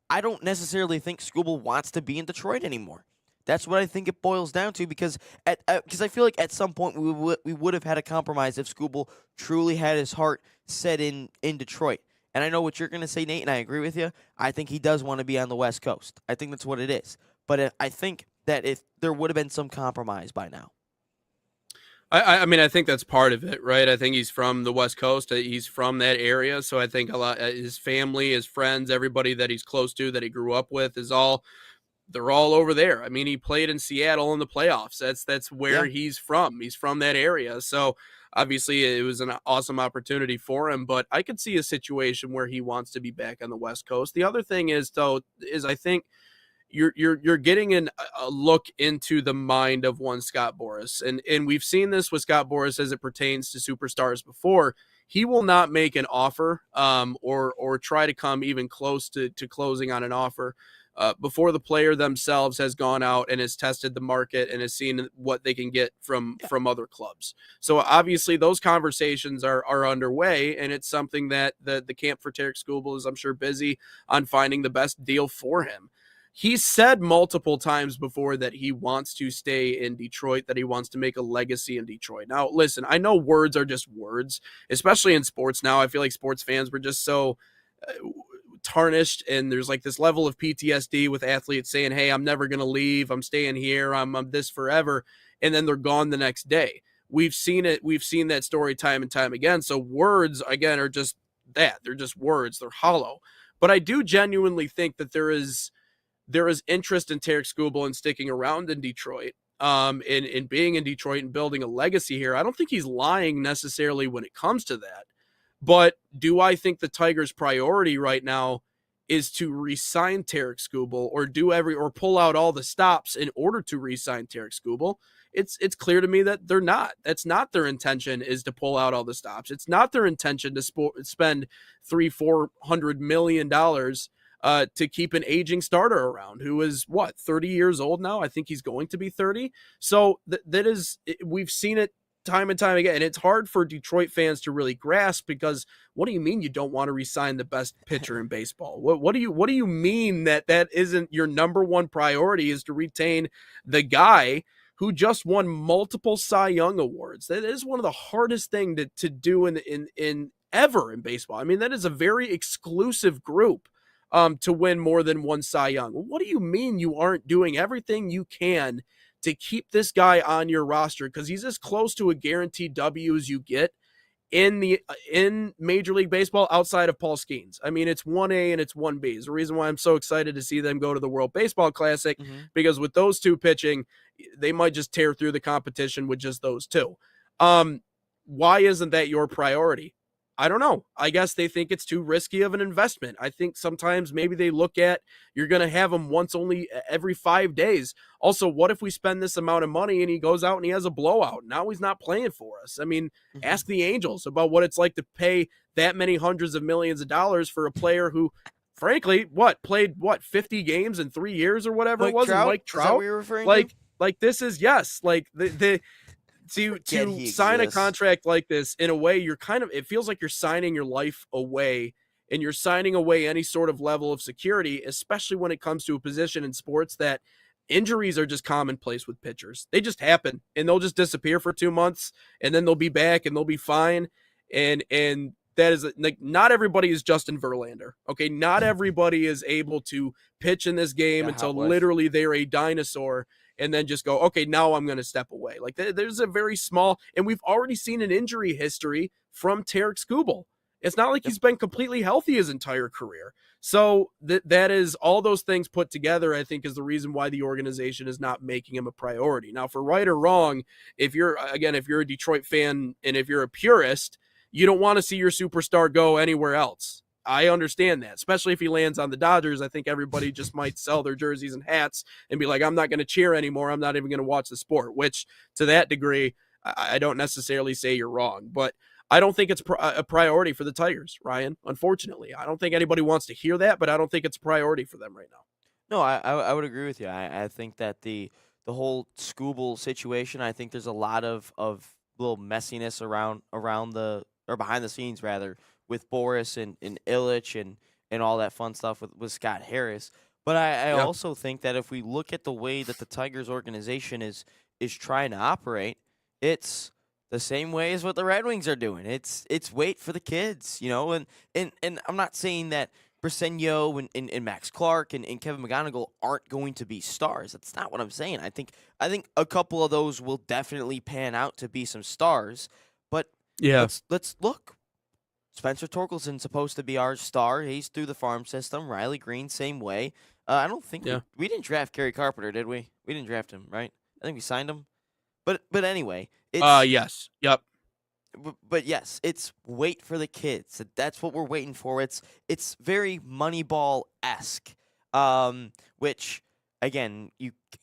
I don't necessarily think Skubal wants to be in Detroit anymore. That's what I think it boils down to, because I feel like at some point we would have had a compromise if Skubal truly had his heart set in Detroit. And I know what you're going to say, Nate, and I agree with you. I think he does want to be on the West Coast. I think that's what it is. But I think that if there would have been some compromise by now. I mean, I think that's part of it, right? I think he's from the West Coast. He's from that area. So I think a lot, his family, his friends, everybody that he's close to, that he grew up with, they're all over there. I mean, he played in Seattle in the playoffs. That's where he's from. He's from that area. So obviously it was an awesome opportunity for him, but I could see a situation where he wants to be back on the West Coast. The other thing is, though, is I think you're getting a look into the mind of one Scott Boras. And we've seen this with Scott Boras as it pertains to superstars before. He will not make an offer or try to come even close to closing on an offer before the player themselves has gone out and has tested the market and has seen what they can get from other clubs. So obviously those conversations are underway, and it's something that the camp for Tarik Skubal is, I'm sure, busy on finding the best deal for him. He's said multiple times before that he wants to stay in Detroit, that he wants to make a legacy in Detroit. Now, listen, I know words are just words, especially in sports now. I feel like sports fans were just so tarnished, and there's like this level of PTSD with athletes saying, hey, I'm never going to leave. I'm staying here. I'm this forever. And then they're gone the next day. We've seen it. We've seen that story time and time again. So words, again, are just that. They're just words. They're hollow. But I do genuinely think that there is there is interest in Tarek Skubal and sticking around in Detroit, in being in Detroit and building a legacy here. I don't think he's lying necessarily when it comes to that. But do I think the Tigers' priority right now is to re-sign Tarek Skubal or pull out all the stops in order to re-sign Tarek Skubal? It's clear to me that they're not. That's not their intention, is to pull out all the stops. It's not their intention to spend $300-400 million to keep an aging starter around who is 30 years old now. I think he's going to be 30. So we've seen it time and time again. And it's hard for Detroit fans to really grasp, because what do you mean you don't want to re-sign the best pitcher in baseball? What do you mean that isn't your number one priority, is to retain the guy who just won multiple Cy Young awards? That is one of the hardest thing to do in ever in baseball. I mean, that is a very exclusive group to win more than one Cy Young. What do you mean you aren't doing everything you can to keep this guy on your roster? Because he's as close to a guaranteed W as you get in Major League Baseball outside of Paul Skeens. I mean, it's 1A and it's 1B. It's the reason why I'm so excited to see them go to the World Baseball Classic, because with those two pitching, they might just tear through the competition with just those two. Why isn't that your priority? I don't know. I guess they think it's too risky of an investment. I think sometimes maybe they look at, you're going to have him once only every 5 days. Also, what if we spend this amount of money and he goes out and he has a blowout? Now he's not playing for us. I mean, ask the Angels about what it's like to pay that many hundreds of millions of dollars for a player who, frankly, played 50 games in 3 years or whatever it was. Mike Trout. Is that what you're referring to? Like this is, yes, like to sign a contract like this, in a way, it feels like you're signing your life away, and you're signing away any sort of level of security, especially when it comes to a position in sports that injuries are just commonplace with pitchers. They just happen, and they'll just disappear for 2 months, and then they'll be back and they'll be fine. And that is, like, not everybody is Justin Verlander. Okay. Not everybody is able to pitch in this game until literally they're a dinosaur, and then just go, okay, now I'm going to step away. Like, there's a very small, and we've already seen an injury history from Tarek Skubal. It's not like he's been completely healthy his entire career. So that is, all those things put together, I think, is the reason why the organization is not making him a priority. Now, for right or wrong, if you're a Detroit fan and if you're a purist, you don't want to see your superstar go anywhere else. I understand that, especially if he lands on the Dodgers. I think everybody just might sell their jerseys and hats and be like, I'm not going to cheer anymore. I'm not even going to watch the sport, which to that degree, I don't necessarily say you're wrong, but I don't think it's a priority for the Tigers, Ryan, unfortunately. I don't think anybody wants to hear that, but I don't think it's a priority for them right now. No, I would agree with you. I think that the whole Skubal situation, I think there's a lot of little messiness around or behind the scenes rather, with Boris and Illich and all that fun stuff with Scott Harris. But I also think that if we look at the way that the Tigers organization is trying to operate, it's the same way as what the Red Wings are doing. It's wait for the kids, and I'm not saying that Briseño and Max Clark and Kevin McGonigal aren't going to be stars. That's not what I'm saying. I think a couple of those will definitely pan out to be some stars. But let's look. Spencer Torkelson's supposed to be our star. He's through the farm system. Riley Green, same way. I don't think we didn't draft Gary Carpenter, did we? We didn't draft him, right? I think we signed him. But anyway, yes, yep. But yes, it's wait for the kids. That's what we're waiting for. It's very Moneyball-esque, which again,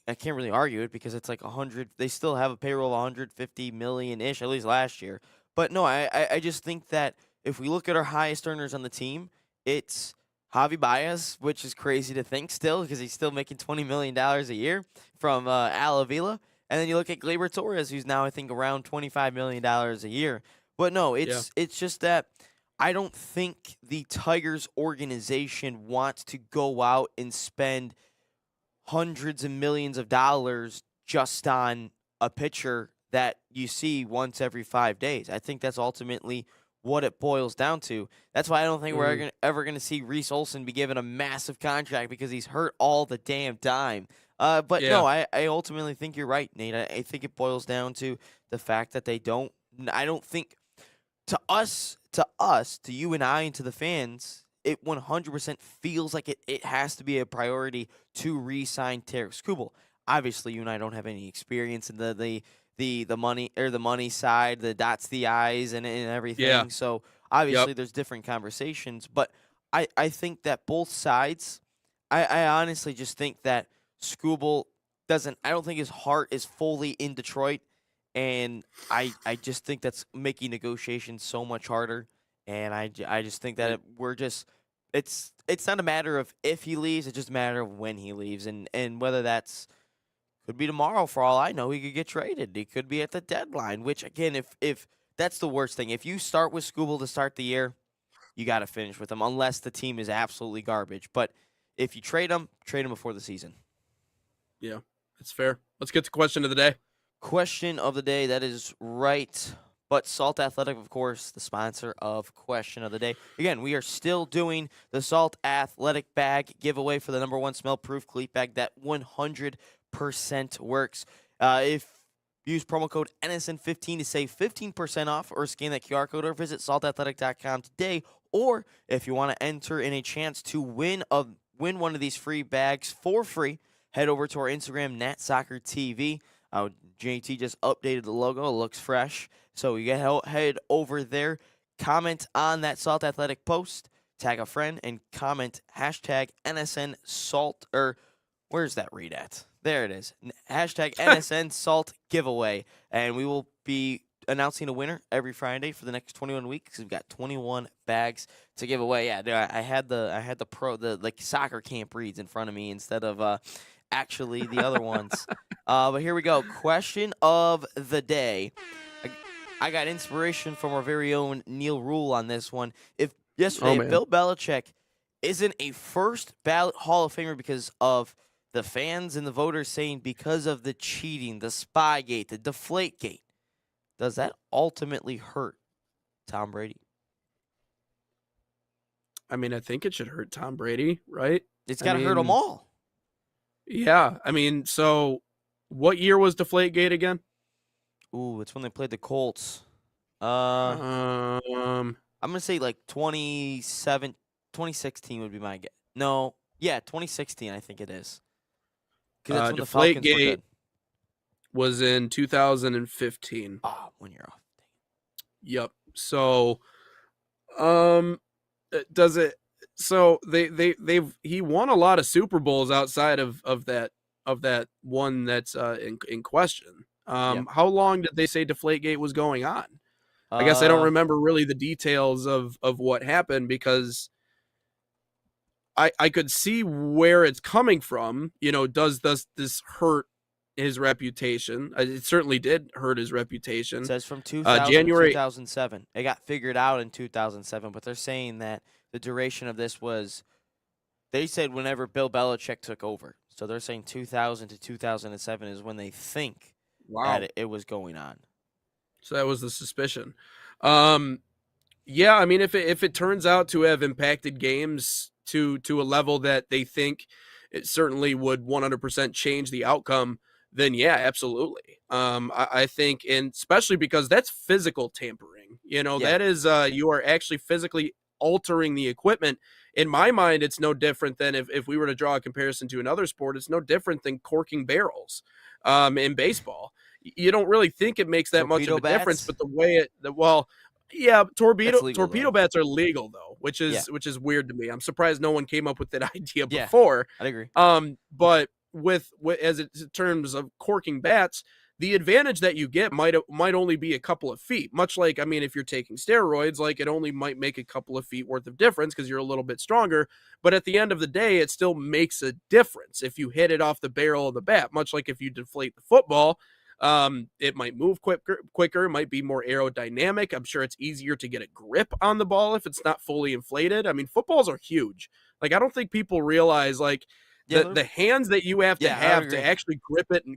I can't really argue it because it's like 100. They still have a payroll of 150 million-ish, at least last year. But no, I just think that if we look at our highest earners on the team, it's Javi Baez, which is crazy to think still because he's still making $20 million a year from Al Avila. And then you look at Gleyber Torres, who's now, I think, around $25 million a year. But no, it's just that I don't think the Tigers organization wants to go out and spend hundreds of millions of dollars just on a pitcher that you see once every 5 days. I think that's ultimately what it boils down to. That's why I don't think we're ever going to see Reese Olson be given a massive contract because he's hurt all the damn time. But no, I ultimately think you're right, Nate. I think it boils down to the fact that I don't think to us, to you and I, and to the fans, it 100% feels like it has to be a priority to re-sign Tarek Skubal. Obviously, you and I don't have any experience in the money side, the dots the I's and everything. Yeah. So obviously there's different conversations, but I think that both sides, I honestly just think that Skubal I don't think his heart is fully in Detroit, and I just think that's making negotiations so much harder, and I just think that it's not a matter of if he leaves, it's just a matter of when he leaves, and whether that's could be tomorrow for all I know. He could get traded. He could be at the deadline, which again, if that's the worst thing. If you start with Skubal to start the year, you got to finish with him unless the team is absolutely garbage. But if you trade him before the season. Yeah, that's fair. Let's get to question of the day. Question of the day, that is right. But Salt Athletic, of course, the sponsor of Question of the Day. Again, we are still doing the Salt Athletic bag giveaway for the #1 smell-proof cleat bag that 100% works. If use promo code NSN15 to save 15% off, or scan that QR code, or visit saltathletic.com today. Or if you want to enter in a chance to win one of these free bags for free, head over to our Instagram, NatSoccerTV. JT just updated the logo. It looks fresh. So you head over there, comment on that Salt Athletic post, tag a friend, and comment hashtag NSN Salt, or where's that read at? There it is. Hashtag NSN Salt giveaway. And we will be announcing a winner every Friday for the next 21 weeks. We've got 21 bags to give away. Yeah, I had the like soccer camp reads in front of me instead of actually the other ones. But here we go. Question of the day. I got inspiration from our very own Neil Rule on this one. If Bill Belichick isn't a first ballot Hall of Famer because of the fans and the voters saying because of the cheating, the Spygate, the Deflategate, does that ultimately hurt Tom Brady? I mean, I think it should hurt Tom Brady, right? It's got to hurt them all. Yeah. I mean, so what year was Deflategate again? Ooh, it's when they played the Colts. I'm going to say like 2016 would be my guess. No. Yeah, 2016 I think it is. Because that's when the Falcons were good. Was in 2015. Oh, 1 year off. Yep. So, does it? So he won a lot of Super Bowls outside of that one that's in question. How long did they say Deflategate was going on? I guess I don't remember really the details of what happened, because I could see where it's coming from. You know, does this hurt his reputation? It certainly did hurt his reputation. It says from 2007. It got figured out in 2007, but they're saying that the duration of this was, they said whenever Bill Belichick took over. So they're saying 2000 to 2007 is when they think that it was going on. So that was the suspicion. Yeah, I mean, if it turns out to have impacted games to a level that they think it certainly would 100% change the outcome, then yeah, absolutely. I think, and especially because that's physical tampering. You know, that is you are actually physically altering the equipment. In my mind, it's no different than if we were to draw a comparison to another sport, it's no different than corking barrels in baseball. You don't really think it makes that much of a difference, but the way torpedo bats are legal though, which is weird to me. I'm surprised no one came up with that idea before. I agree. But with as in terms of corking bats, the advantage that you get might only be a couple of feet. Much like, I mean, if you're taking steroids, like it only might make a couple of feet worth of difference because you're a little bit stronger. But at the end of the day, it still makes a difference if you hit it off the barrel of the bat. Much like if you deflate the football, it might move quicker, might be more aerodynamic. I'm sure it's easier to get a grip on the ball if it's not fully inflated. I mean, footballs are huge. Like, I don't think people realize, like, the hands that you have to have to actually grip it and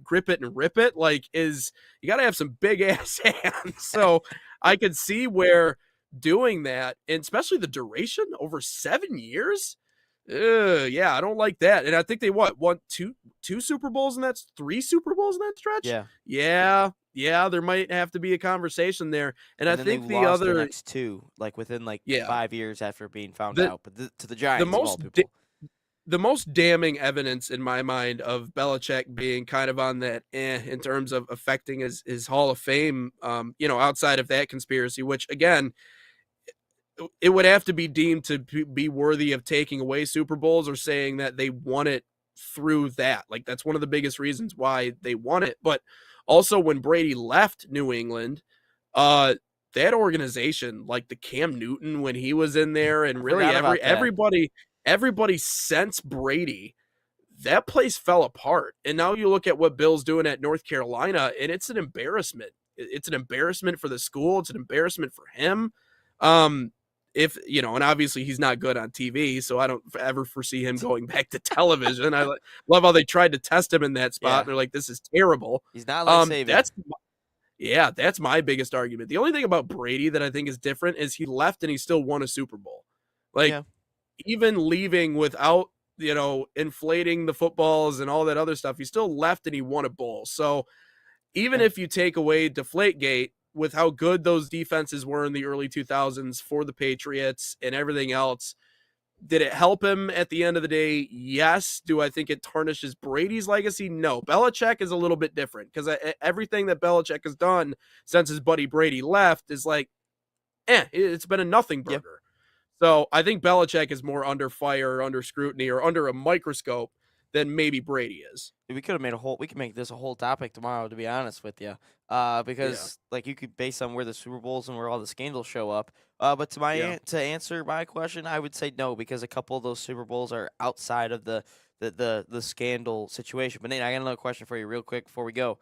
rip it, like, is, you got to have some big ass hands. So I could see where doing that, and especially the duration over 7 years. Yeah, I don't like that. And I think they won two Super Bowls, and that's 3 Super Bowls in that stretch. Yeah, yeah, there might have to be a conversation there. And I then think they the lost other, the next two, like within like yeah, 5 years after being found the out. But to the Giants, of all most people. the most damning evidence in my mind of Belichick being kind of on that in terms of affecting his Hall of Fame, outside of that conspiracy, which again, it would have to be deemed to be worthy of taking away Super Bowls or saying that they won it through that. Like, that's one of the biggest reasons why they won it. But also when Brady left New England, that organization, like the Cam Newton when he was in there, and really everybody since Brady, that place fell apart. And now you look at what Bill's doing at North Carolina, and it's an embarrassment. It's an embarrassment for the school. It's an embarrassment for him. And obviously he's not good on TV, so I don't ever foresee him going back to television. I love how they tried to test him in that spot. And they're like, this is terrible. He's not like Saban. That's my biggest argument. The only thing about Brady that I think is different is he left and he still won a Super Bowl. Even leaving without, inflating the footballs and all that other stuff, he still left and he won a bowl. So even if you take away Deflategate, with how good those defenses were in the early 2000s for the Patriots and everything else, did it help him at the end of the day? Yes. Do I think it tarnishes Brady's legacy? No. Belichick is a little bit different because everything that Belichick has done since his buddy Brady left is like, it's been a nothing burger. So I think Belichick is more under fire, under scrutiny, or under a microscope than maybe Brady is. We could make this a whole topic tomorrow, to be honest with you. Because like you could, based on where the Super Bowls and where all the scandals show up. But to answer my question, I would say no, because a couple of those Super Bowls are outside of the scandal situation. But Nate, I got another question for you real quick before we go.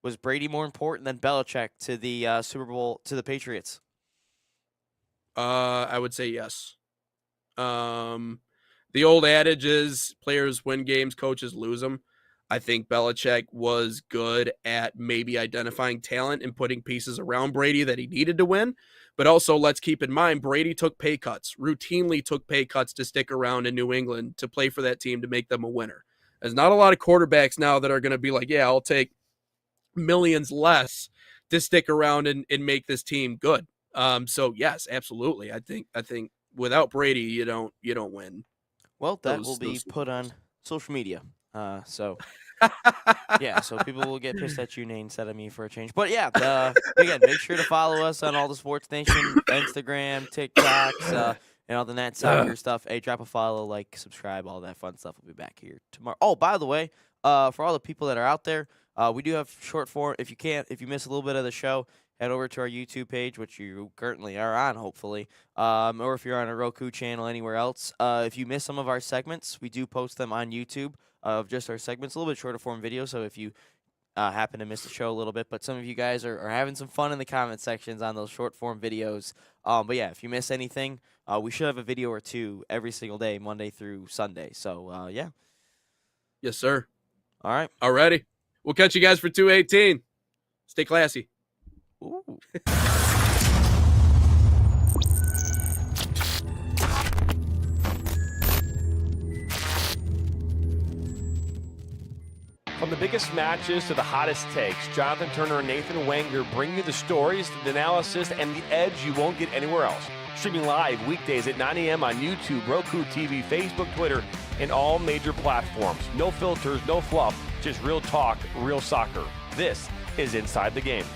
Was Brady more important than Belichick to the Super Bowl, to the Patriots? I would say yes. The old adage is players win games, coaches lose them. I think Belichick was good at maybe identifying talent and putting pieces around Brady that he needed to win. But also, let's keep in mind, Brady routinely took pay cuts to stick around in New England to play for that team to make them a winner. There's not a lot of quarterbacks now that are going to be like, I'll take millions less to stick around and make this team good. So yes, absolutely. I think without Brady, you don't win. Well, that will be put on social media. So people will get pissed at you, Nate, instead of me for a change. But again, make sure to follow us on all the Sports Nation, Instagram, TikToks, and all the Nat Soccer stuff. Hey, drop a follow, like, subscribe, all that fun stuff. We'll be back here tomorrow. Oh, by the way, for all the people that are out there, we do have short form. If you miss a little bit of the show, head over to our YouTube page, which you currently are on, hopefully, or if you're on a Roku channel, anywhere else. If you miss some of our segments, we do post them on YouTube of just our segments, a little bit shorter form video, so if you happen to miss the show a little bit, but some of you guys are having some fun in the comment sections on those short form videos. But if you miss anything, we should have a video or two every single day, Monday through Sunday. So, Yes, sir. All right. Alrighty. We'll catch you guys for 218. Stay classy. Ooh. From the biggest matches to the hottest takes, Jonathan Turner and Nathan Wenger bring you the stories, the analysis, and the edge you won't get anywhere else. Streaming live weekdays at 9 a.m. on YouTube, Roku TV, Facebook, Twitter, and all major platforms. No filters, no fluff, just real talk, real soccer. This is Inside the Game.